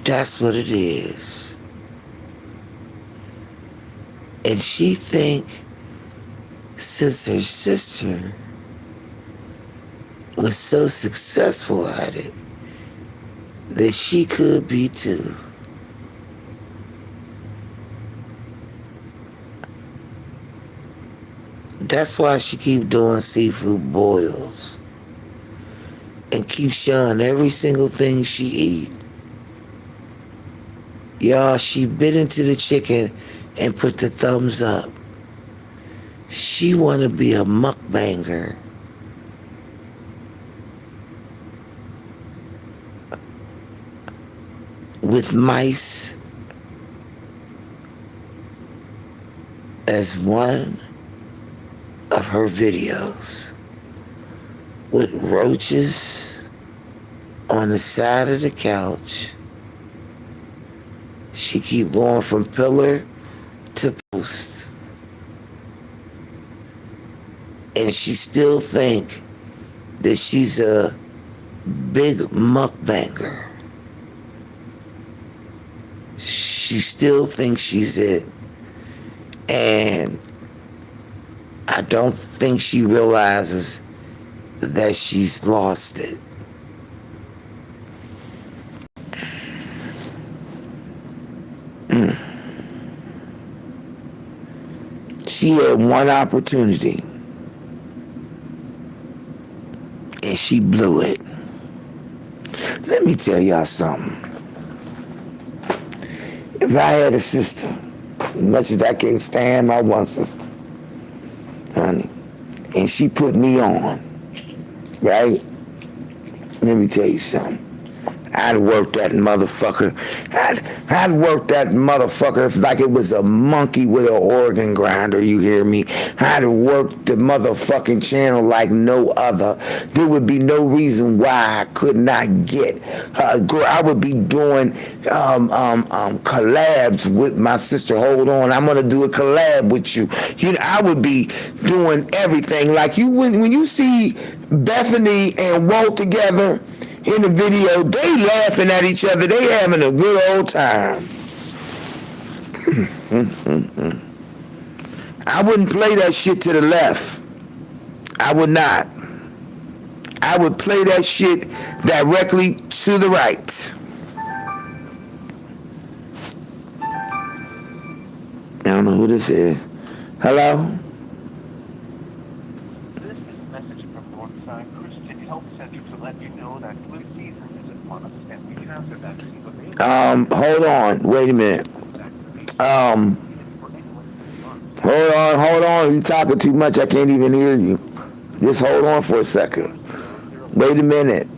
that's what it is. And she think since her sister was so successful at it, that she could be too. That's why she keep doing seafood boils and keep showing every single thing she eat. Y'all, she bit into the chicken and put the thumbs up. She want to be a mukbanger. With mice as one of her videos, with roaches on the side of the couch. She keep going from pillar to post. And she still think that she's a big mukbanger. She still thinks she's it. And I don't think she realizes that she's lost it. She had one opportunity and she blew it. Let me tell y'all something. If I had a sister, as much as I can't stand my one sister, honey, and she put me on, right? Let me tell you something. I'd work that motherfucker. I'd work that motherfucker like it was a monkey with an organ grinder, you hear me? I'd work the motherfucking channel like no other. There would be no reason why I could not get her. Girl, I would be doing collabs with my sister. Hold on, I'm gonna do a collab with you. You know, I would be doing everything. Like you when you see Bethany and Walt together in the video, they laughing at each other. They having a good old time. I wouldn't play that shit to the left. I would not. I would play that shit directly to the right. I don't know who this is. Hello? This is a message from Northside Christian Health Center to let you know that flu season is upon us and we have the vaccine available. Hold on. Wait a minute. Hold on. You're talking too much. I can't even hear you. Just hold on for a second. Wait a minute.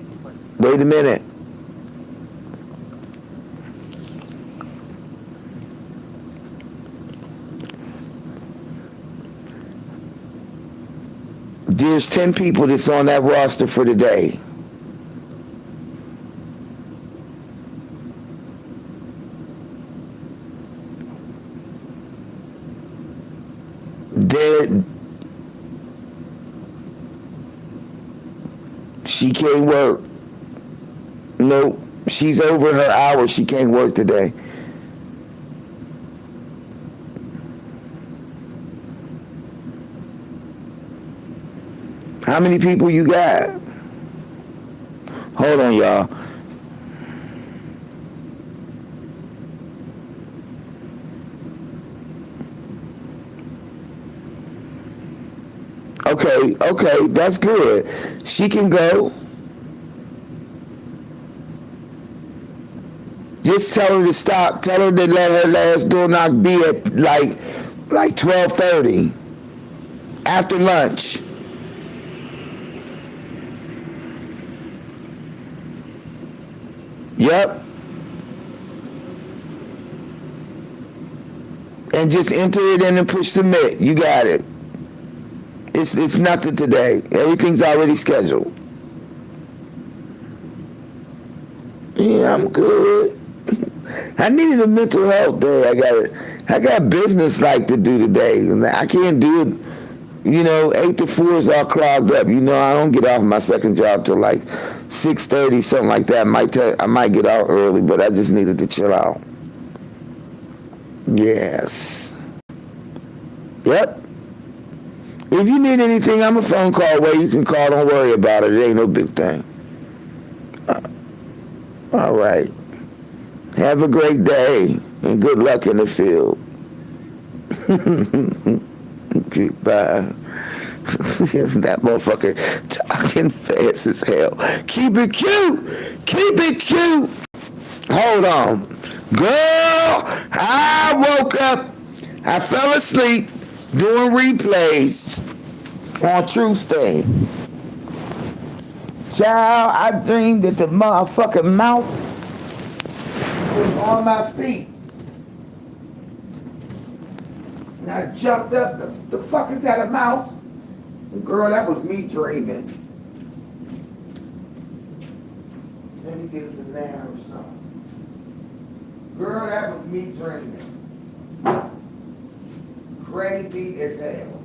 There's 10 people that's on that roster for today. Dead. She can't work. Nope. She's over her hours. She can't work today. How many people you got? Hold on, y'all. Okay, that's good. She can go. Just tell her to stop. Tell her to let her last door knock be at like 12:30 after lunch. Yep. And just enter it in and push submit. You got it. It's nothing today. Everything's already scheduled. Yeah, I'm good. I needed a mental health day. I got business like to do today. I can't do it. 8 to 4 is all clogged up. I don't get off my second job till like 6:30, something like that. I might get out early, but I just needed to chill out. Yes. Yep. If you need anything, I'm a phone call away. You can call. Don't worry about it. It ain't no big thing. All right. Have a great day and good luck in the field. Bye. That motherfucker talking fast as hell. Keep it cute. Keep it cute. Hold on. Girl, I woke up. I fell asleep doing replays on Truth Thing. Child, I dreamed that the motherfucking mouse was on my feet. And I jumped up. The fuck is that, a mouse? Girl, that was me dreaming. Let me get a banana or something. Girl, that was me dreaming. Crazy as hell.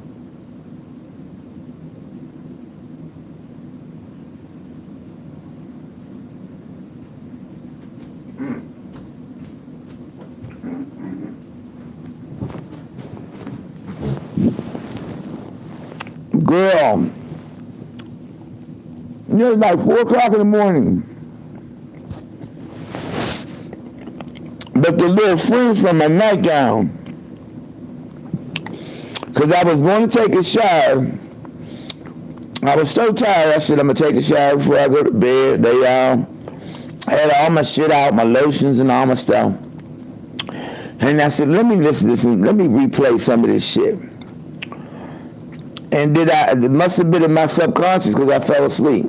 Girl, it's like 4 o'clock in the morning. But the little fringe from my nightgown, because I was going to take a shower. I was so tired, I said, I'm going to take a shower before I go to bed. Lay down. I had all my shit out, my lotions and all my stuff. And I said, let me listen, let me replay some of this shit. And it must have been in my subconscious because I fell asleep.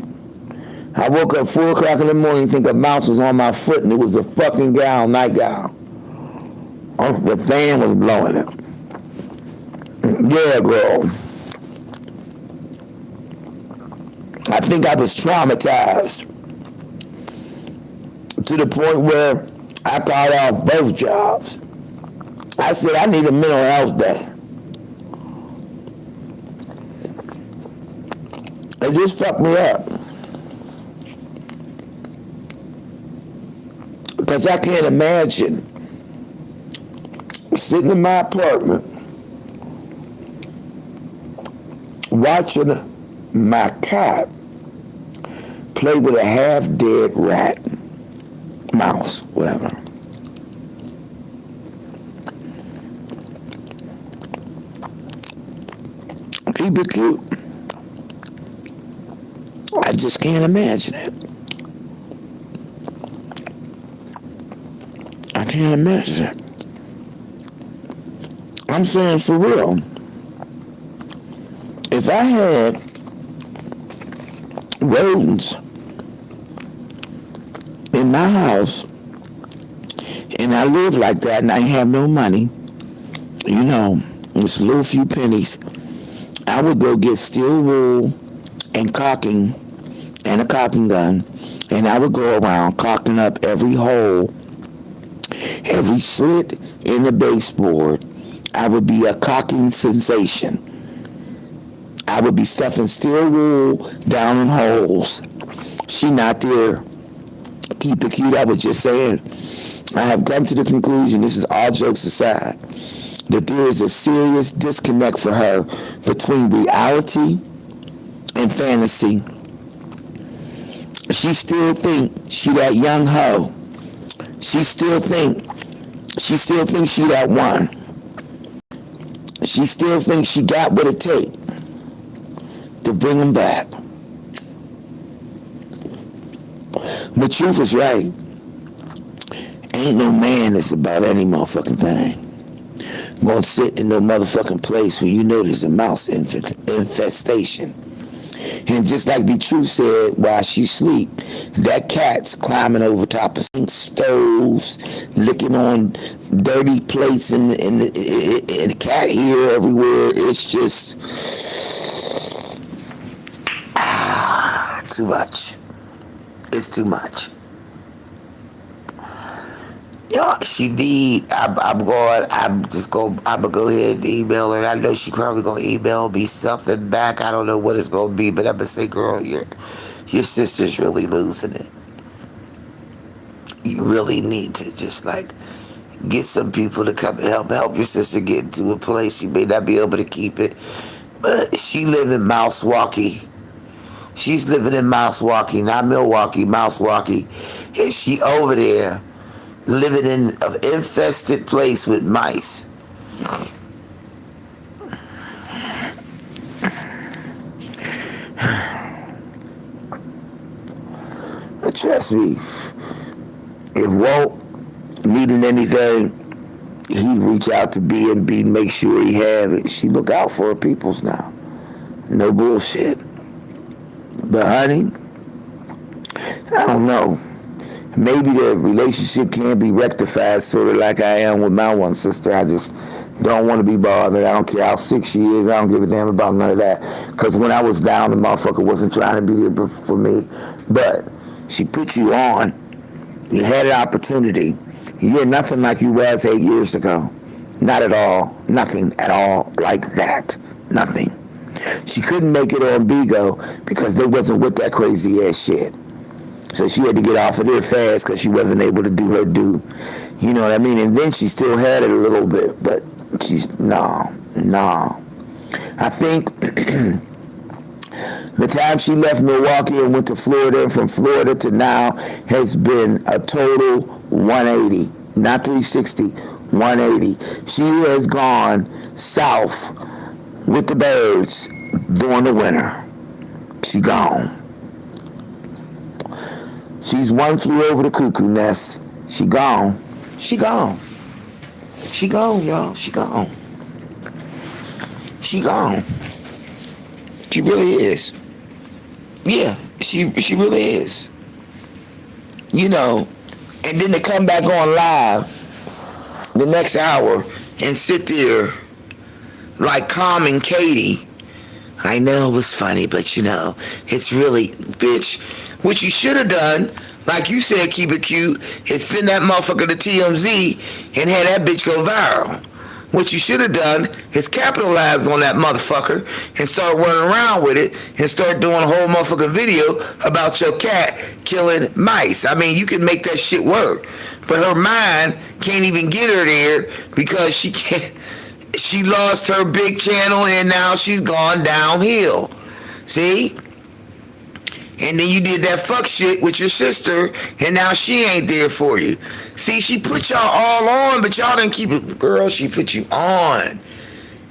I woke up 4 o'clock in the morning, think a mouse was on my foot, and it was a fucking nightgown. Oh, the fan was blowing it. Yeah, girl. I think I was traumatized to the point where I called off both jobs. I said, I need a mental health day. It just fucked me up. Because I can't imagine sitting in my apartment watching my cat play with a half-dead rat, mouse, whatever. Keep it cute. I just can't imagine it. I can't imagine it. I'm saying for real. If I had rodents in my house and I live like that and I have no money, just a little few pennies, I would go get steel wool and a cocking gun, and I would go around cocking up every hole, every slit in the baseboard. I would be a cocking sensation. I would be stuffing steel wool down in holes. She not there. Keep it cute. I was just saying, I have come to the conclusion, this is all jokes aside, that there is a serious disconnect for her between reality and fantasy. She still think she that young hoe. She still thinks she that one. She still thinks she got what it takes to bring them back. The truth is right. Ain't no man that's about any motherfucking thing gonna sit in no motherfucking place when you know there's a mouse infestation. And just like the truth said while she sleep, that cat's climbing over top of stoves, licking on dirty plates and the cat hair everywhere. It's just too much. It's too much. Yeah, she need. I'm going to go ahead and email her. I know she probably gonna email me something back. I don't know what it's gonna be, but I'm gonna say, girl, your sister's really losing it. You really need to just like get some people to come and help your sister get into a place. She may not be able to keep it, but she live in Mousewalkie. She's living in Mousewalkie, not Milwaukee, Mousewalkie, and she over there living in an infested place with mice. But trust me, if Walt needed anything, he'd reach out to B&B, make sure he have it. She look out for her peoples now. No bullshit. But honey, I don't know. Maybe the relationship can be rectified, sort of like I am with my one sister. I just don't want to be bothered. I don't care how sick she is. I don't give a damn about none of that. Because when I was down, the motherfucker wasn't trying to be there for me. But she put you on. You had an opportunity. You're nothing like you was 8 years ago. Not at all. Nothing at all like that. Nothing. She couldn't make it on Bigo because they wasn't with that crazy ass shit. So she had to get off of there fast because she wasn't able to do her due. You know what I mean? And then she still had it a little bit, but she's, no. I think the time she left Milwaukee and went to Florida, and from Florida to now has been a total 180. Not 360, 180. She has gone south with the birds during the winter. She gone. She's one flew over the cuckoo nest. She gone. She gone. She gone, y'all. She gone. She gone. She really is. Yeah, she really is. You know, and then to come back on live the next hour and sit there like Calm and Katie. I know it was funny, but you know, it's really, bitch, what you should have done, like you said, keep it cute, is send that motherfucker to TMZ and have that bitch go viral. What you should have done is capitalize on that motherfucker and start running around with it and start doing a whole motherfucking video about your cat killing mice. I mean, you can make that shit work. But her mind can't even get her there because she can't. She lost her big channel and now she's gone downhill. See? And then you did that fuck shit with your sister and now she ain't there for you. See, she put y'all all on, but y'all didn't keep it. Girl, she put you on.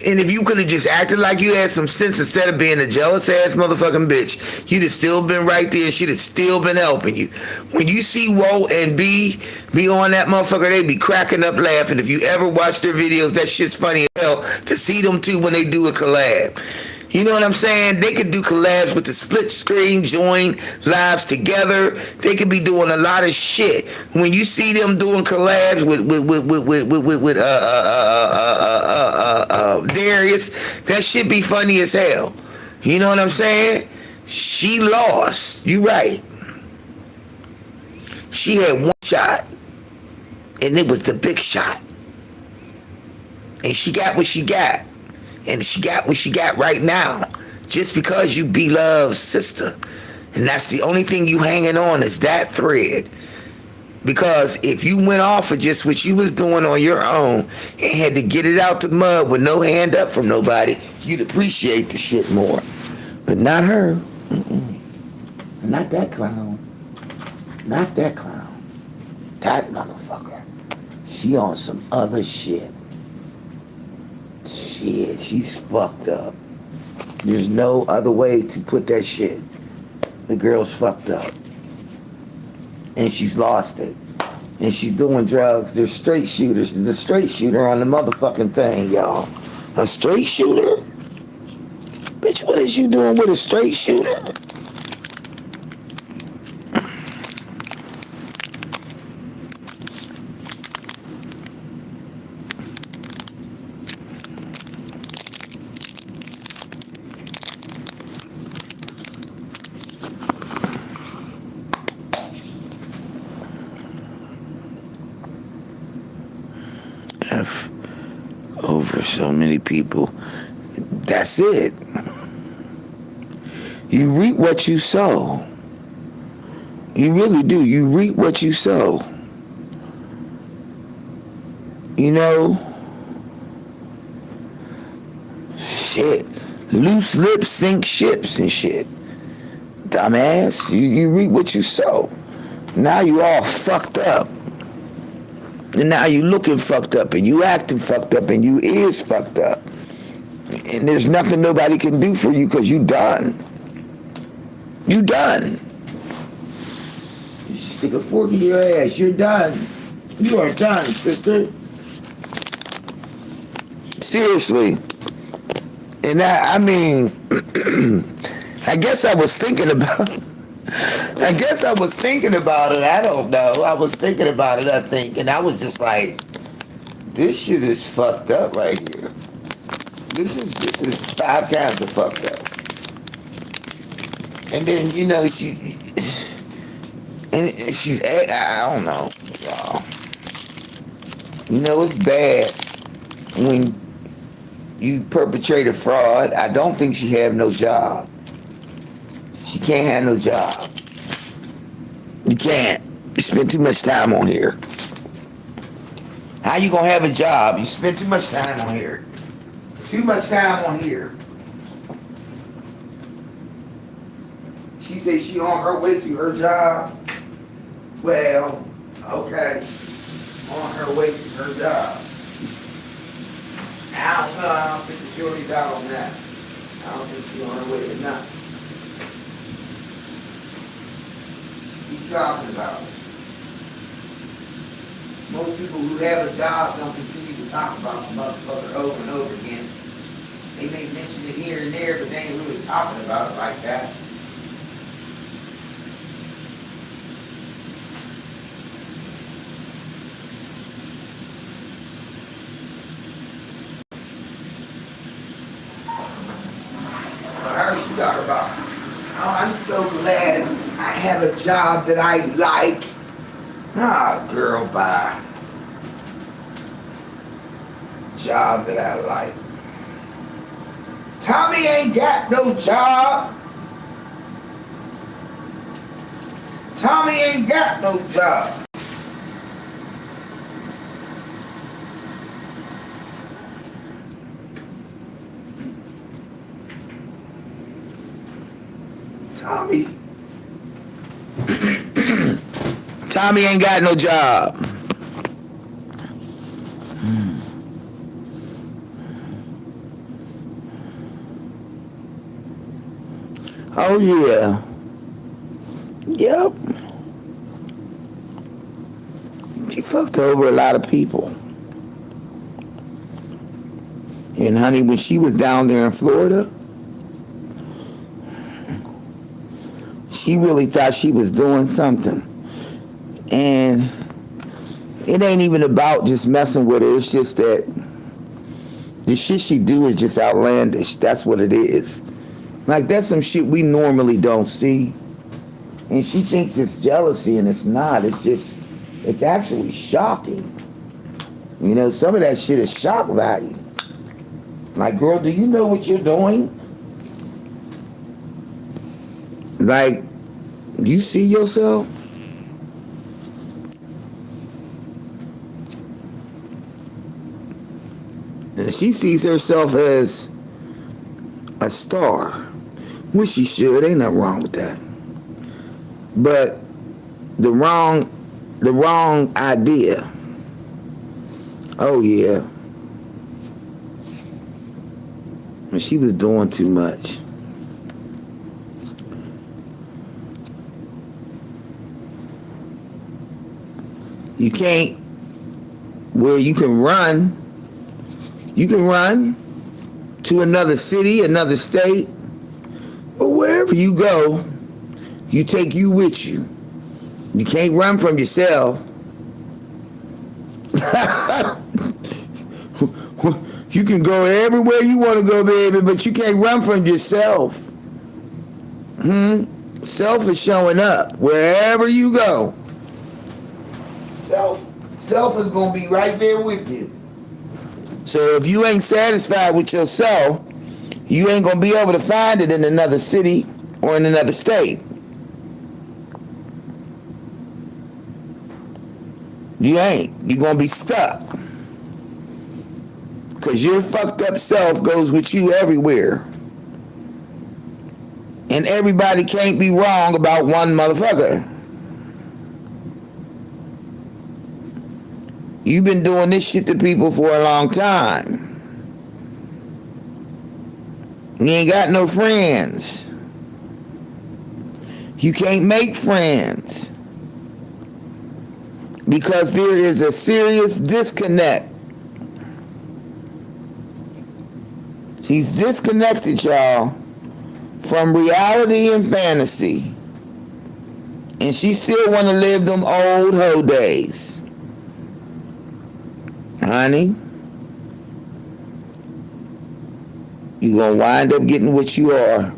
And if you could have just acted like you had some sense instead of being a jealous ass motherfucking bitch, you'd have still been right there and she'd have still been helping you. When you see Walt and B be on that motherfucker, they be cracking up laughing. If you ever watch their videos, that shit's funny as hell to see them too when they do a collab. You know what I'm saying? They could do collabs with the split screen, join lives together. They could be doing a lot of shit. When you see them doing collabs with Darius, that shit be funny as hell. You know what I'm saying? She lost. You right. She had one shot, and it was the big shot. And she got what she got. And she got what she got right now. Just because you be Love's sister. And that's the only thing you hanging on is that thread. Because if you went off of just what you was doing on your own and had to get it out the mud with no hand up from nobody, you'd appreciate the shit more. But not her. Mm-mm. Not that clown. Not that clown. That motherfucker. She on some other shit. Shit, she's fucked up. There's no other way to put that shit. The girl's fucked up. And she's lost it. And she's doing drugs. They're straight shooters. There's a straight shooter on the motherfucking thing, y'all. A straight shooter? Bitch, what is you doing with a straight shooter? F over so many people. That's it. You reap what you sow. You really do. You reap what you sow. You know? Shit. Loose lips sink ships and shit. Dumbass. You reap what you sow. Now you all fucked up. And now you looking fucked up, and you acting fucked up, and you is fucked up. And there's nothing nobody can do for you because you done. You done. You stick a fork in your ass. You're done. You are done, sister. Seriously. And I mean, I guess I was thinking about it. I don't know. I was thinking about it, I think. And I was just like, this shit is fucked up right here. This is 5 kinds of fucked up. And then, you know, she's, I don't know, y'all. You know, it's bad when you perpetrate a fraud. I don't think she have no job. She can't have no job. You can't. You spend too much time on here. How you gonna have a job? You spend too much time on here. Too much time on here. She said she on her way to her job. Well, okay. On her way to her job. I don't know. I don't think the jury's out on that. I don't think she's on her way to nothing. Keep talking about it. Most people who have a job don't continue to talk about the motherfucker over and over again. They may mention it here and there, but they ain't really talking about it like that. She talk about, oh, I'm so glad I have a job that I like. Ah, girl, bye. Job that I like. Tommy ain't got no job. Tommy ain't got no job. Tommy ain't got no job. Oh yeah. Yep. She fucked over a lot of people. And honey, when she was down there in Florida, she really thought she was doing something. And it ain't even about just messing with her. It's just that The shit she do is just outlandish. That's what it is. Like, that's some shit we normally don't see. And she thinks it's jealousy, and it's not. It's actually shocking. You know, some of that shit is shock value. Like, girl, do you know what you're doing? Like, you see yourself? And she sees herself as a star, which she should. Ain't nothing wrong with that. But the wrong idea. Oh yeah. And she was doing too much. You can't, where you can run to another city, another state, but wherever you go, you take you with you. You can't run from yourself. You can go everywhere you want to go, baby, but you can't run from yourself. Self is showing up wherever you go. Self is going to be right there with you. So if you ain't satisfied with yourself, you ain't going to be able to find it in another city or in another state. You ain't. You're going to be stuck. Because your fucked up self goes with you everywhere. And everybody can't be wrong about one motherfucker. You've been doing this shit to people for a long time. You ain't got no friends. You can't make friends. Because there is a serious disconnect. She's disconnected, y'all, from reality and fantasy. And she still want to live them old hoe days. Honey, you're going to wind up getting what you are.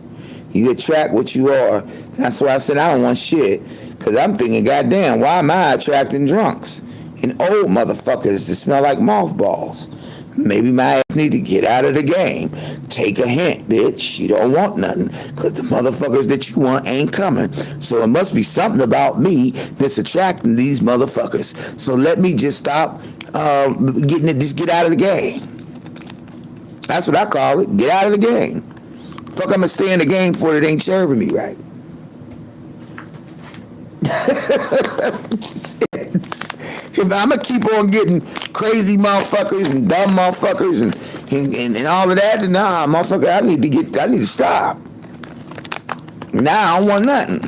You attract what you are. That's why I said I don't want shit. Because I'm thinking, goddamn, why am I attracting drunks and old motherfuckers that smell like mothballs? Maybe my ass need to get out of the game. Take a hint, bitch. You don't want nothing. Because the motherfuckers that you want ain't coming. So it must be something about me that's attracting these motherfuckers. So let me just stop just get out of the game. That's what I call it. Get out of the game. Fuck, I'm going to stay in the game for it ain't serving me right. If I'm going to keep on getting crazy motherfuckers and dumb motherfuckers and all of that, then nah, motherfucker, I need to stop. Nah, I don't want nothing.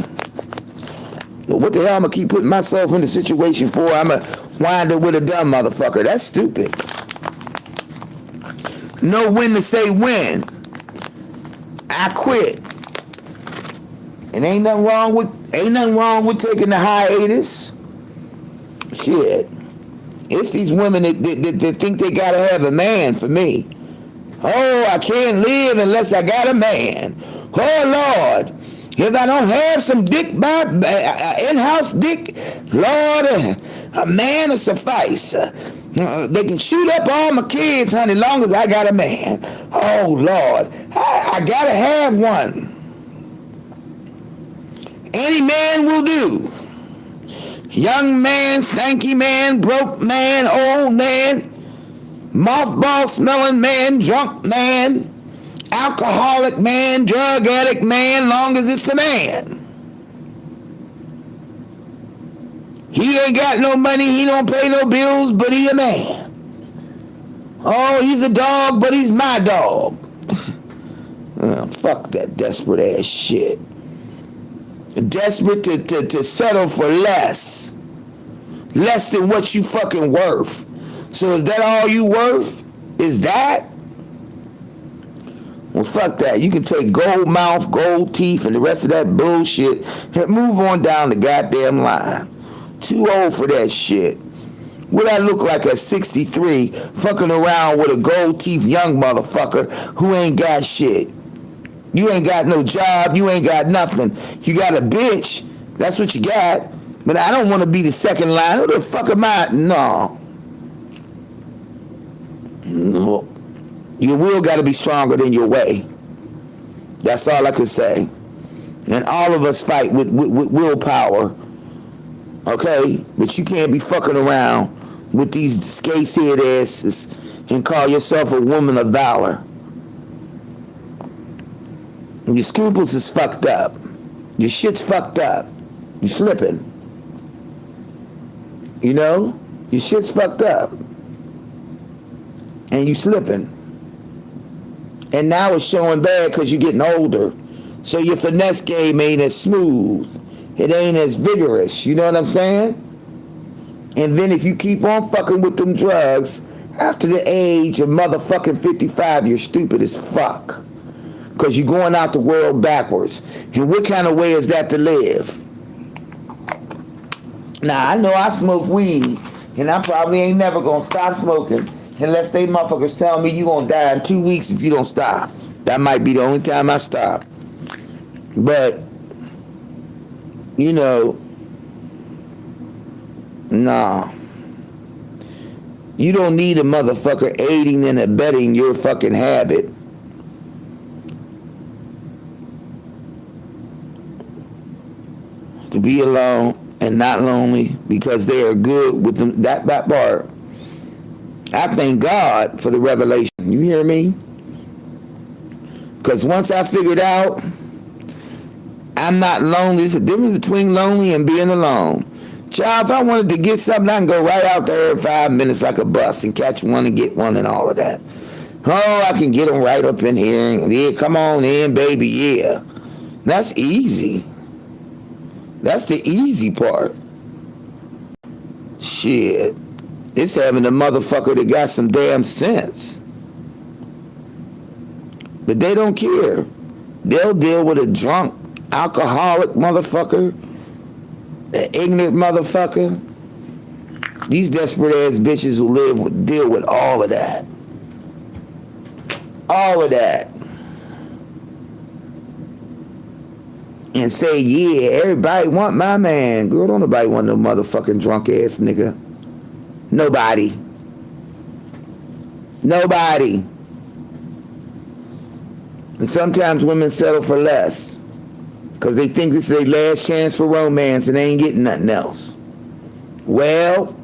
But what the hell I'm going to keep putting myself in the situation for? I'm going to wind up with a dumb motherfucker. That's stupid. Know when to say when. I quit. And ain't nothing wrong with taking the hiatus. Shit. It's these women that think they gotta have a man for me. Oh, I can't live unless I got a man. Oh, Lord. If I don't have some dick, in-house dick, Lord, a man will suffice. They can shoot up all my kids, honey, as long as I got a man. Oh, Lord. I gotta have one. Any man will do. Young man, stanky man, broke man, old man, mothball smelling man, drunk man, alcoholic man, drug addict man, long as it's a man. He ain't got no money, he don't pay no bills, but he a man. Oh, he's a dog, but he's my dog. Fuck that desperate ass shit. Desperate to settle for less than what you fucking worth. So is that all you worth? Is that? Well, fuck that. You can take gold mouth, gold teeth, and the rest of that bullshit and move on down the goddamn line. Too old for that shit. What I look like at 63, fucking around with a gold teeth young motherfucker who ain't got shit. You ain't got no job. You ain't got nothing. You got a bitch. That's what you got. But I don't want to be the second line. Who the fuck am I? No. Your will got to be stronger than your way. That's all I can say. And all of us fight with willpower. Okay? But you can't be fucking around with these skate-head asses and call yourself a woman of valor. And your scruples is fucked up. Your shit's fucked up. You're slipping. You know? Your shit's fucked up. And you slipping. And now it's showing bad because you're getting older. So your finesse game ain't as smooth. It ain't as vigorous. You know what I'm saying? And then if you keep on fucking with them drugs, after the age of motherfucking 55, you're stupid as fuck. Because you're going out the world backwards. And what kind of way is that to live? Now, I know I smoke weed, and I probably ain't never going to stop smoking unless they motherfuckers tell me you're going to die in 2 weeks if you don't stop. That might be the only time I stop. But, you know, nah. You don't need a motherfucker aiding and abetting your fucking habit. To be alone and not lonely because they are good with them, that part. I thank God for the revelation. You hear me? Because once I figured out I'm not lonely, there's a difference between lonely and being alone. Child, if I wanted to get something, I can go right out there in 5 minutes like a bus and catch one and get one and all of that. Oh, I can get them right up in here. And, yeah, come on in, baby, yeah. That's easy. That's the easy part. Shit. It's having a motherfucker that got some damn sense. But they don't care. They'll deal with a drunk, alcoholic motherfucker, an ignorant motherfucker. These desperate ass bitches will deal with all of that. All of that. And say, yeah, everybody want my man. Girl, don't nobody want no motherfucking drunk ass nigga. Nobody. Nobody. And sometimes women settle for less because they think this is their last chance for romance and they ain't getting nothing else. Well,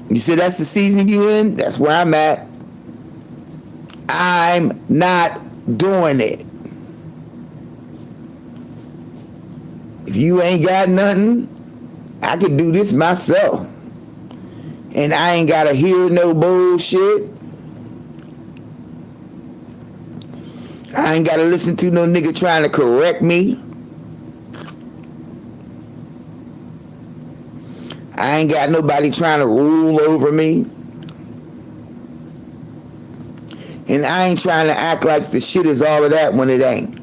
you said that's the season you in? That's where I'm at. I'm not doing it. If you ain't got nothing, I can do this myself. And I ain't gotta hear no bullshit. I ain't gotta listen to no nigga trying to correct me. I ain't got nobody trying to rule over me. And I ain't trying to act like the shit is all of that when it ain't.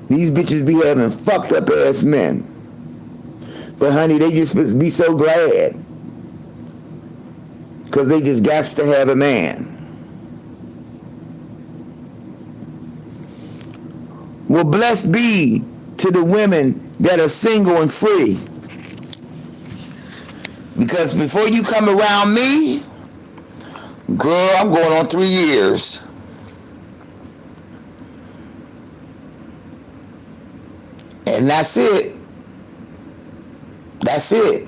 These bitches be having fucked up ass men. But honey, they just be so glad. Because they just got to have a man. Well, blessed be to the women that are single and free. Because before you come around me, girl, I'm going on 3 years. And that's it. That's it.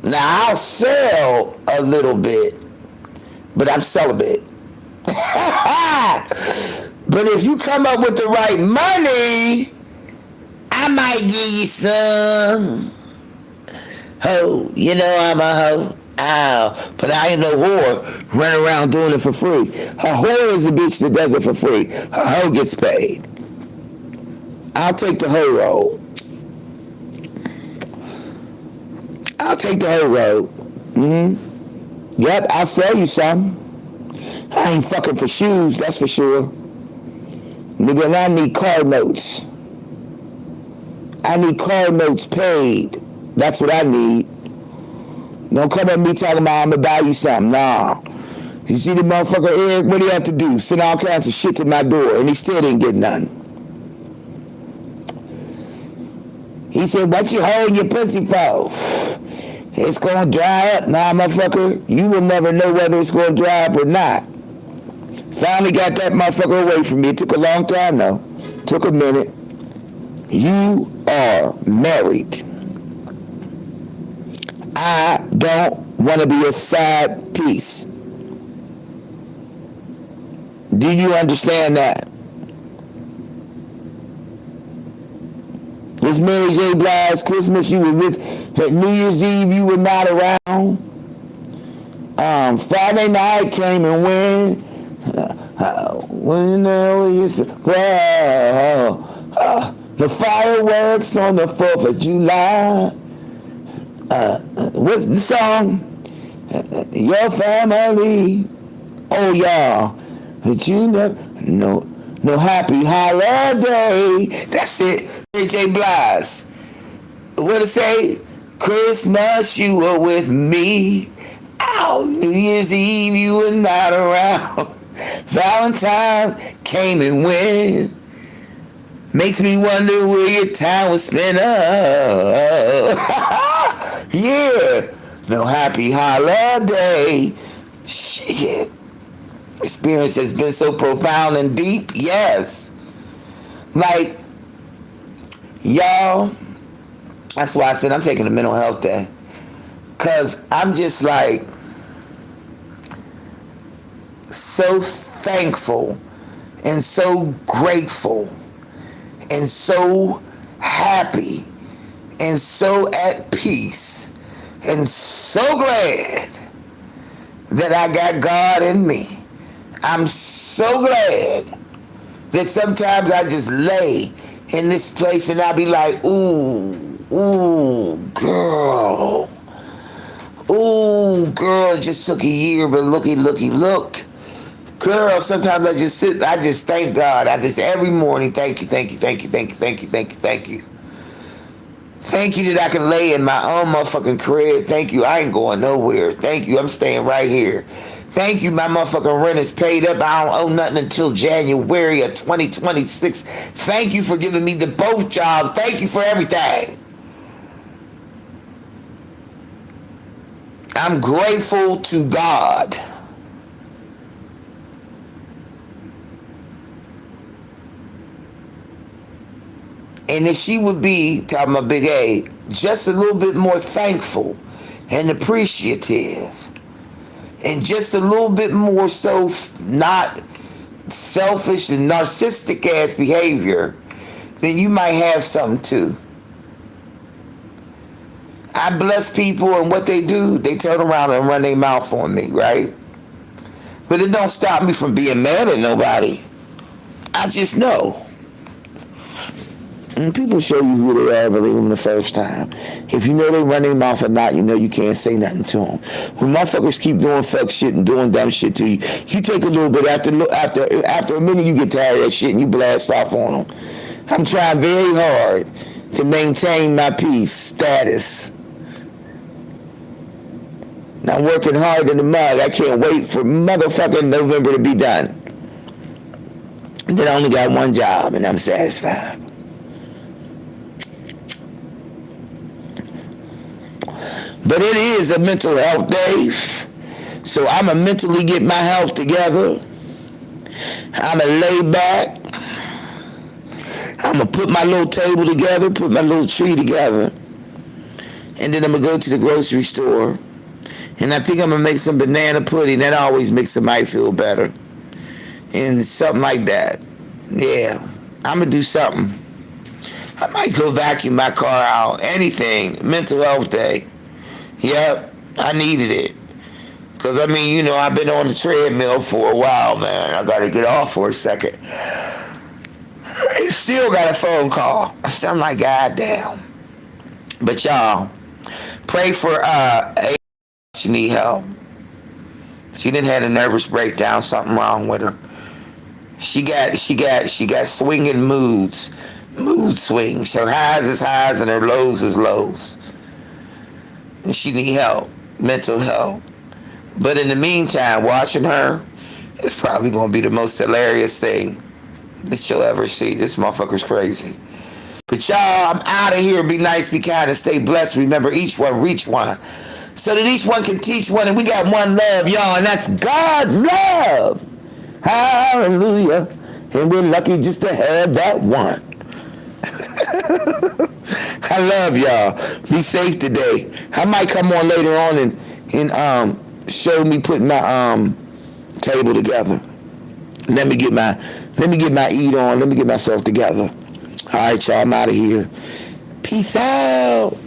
Now, I'll sell a little bit, but I'm celibate. But if you come up with the right money, I might give you some. Ho, you know I'm a hoe. Ow. But I ain't no whore running around doing it for free. A whore is a bitch that does it for free. A hoe gets paid. I'll take the hoe road. I'll take the hoe road. Mm-hmm. Yep, I'll sell you some. I ain't fucking for shoes, that's for sure. Nigga, I need car notes. I need car notes paid. That's what I need. Don't come at me talking about I'm gonna buy you something. Nah. You see the motherfucker Eric, what do you have to do? Send all kinds of shit to my door, and he still didn't get none. He said, what you holding your pussy for? It's gonna dry up. Nah, motherfucker, you will never know whether it's gonna dry up or not. Finally got that motherfucker away from me. It took a long time though. Took a minute. You are married. I don't want to be a side piece. Do you understand that? It's Mary J. Blige Christmas. You were with at New Year's Eve. You were not around. Friday night came and went. When the fireworks on the 4th of July. What's the song? Your family. Oh, y'all. But you know, no happy holiday. That's it. Mary J. Blige. What it say? Christmas, you were with me. Oh, New Year's Eve, you were not around. Valentine came and went. Makes me wonder where your time was spent. Yeah. No happy holiday. Shit. Experience has been so profound and deep. Yes. Like, y'all, that's why I said I'm taking a mental health day. Because I'm just like so thankful and so grateful and so happy and so at peace and so glad that I got God in me. I'm so glad that sometimes I just lay in this place and I be like, ooh, girl. Ooh, girl, it just took a year, but look. Girl, sometimes I just sit, I just thank God. I just, every morning, thank you. Thank you that I can lay in my own motherfucking crib. Thank you, I ain't going nowhere. Thank you, I'm staying right here. Thank you, my motherfucking rent is paid up. I don't owe nothing until January of 2026. Thank you for giving me the both jobs. Thank you for everything. I'm grateful to God. And if she would be, talking about Big A, just a little bit more thankful and appreciative, and just a little bit more so not selfish and narcissistic ass behavior, then you might have something too. I bless people and what they do, they turn around and run their mouth on me, right? But it don't stop me from being mad at nobody. I just know. And people show you who they are, believe them the first time. If you know they run their mouth or not, you know you can't say nothing to them. When motherfuckers keep doing fuck shit and doing dumb shit to you, you take a little bit, after a minute you get tired of that shit and you blast off on them. I'm trying very hard to maintain my peace status. And I'm working hard in the mug. I can't wait for motherfucking November to be done. And then I only got one job and I'm satisfied. But it is a mental health day. So I'm going to mentally get my health together. I'm going to lay back. I'm going to put my little table together, put my little tree together. And then I'm going to go to the grocery store. And I think I'm going to make some banana pudding. That always makes somebody feel better. And something like that. Yeah, I'm going to do something. I might go vacuum my car out. Anything. Mental health day. Yep, I needed it. Because, I mean, you know, I've been on the treadmill for a while, man. I got to get off for a second. I still got a phone call. I'm like, God damn. But y'all, pray for she need help. She didn't have a nervous breakdown, something wrong with her. She got swinging moods. Mood swings. Her highs is highs and her lows is lows. And she need help, mental help. But in the meantime, watching her is probably going to be the most hilarious thing that you'll ever see. This motherfucker's crazy. But y'all, I'm out of here. Be nice, be kind, and stay blessed. Remember, each one reach one, so that each one can teach one. And we got one love, y'all, and that's God's love. Hallelujah. And we're lucky just to have that one. I love y'all. Be safe today. I might come on later on and show me putting my table together. Let me get my eat on. Let me get myself together. All right, y'all. I'm out of here. Peace out.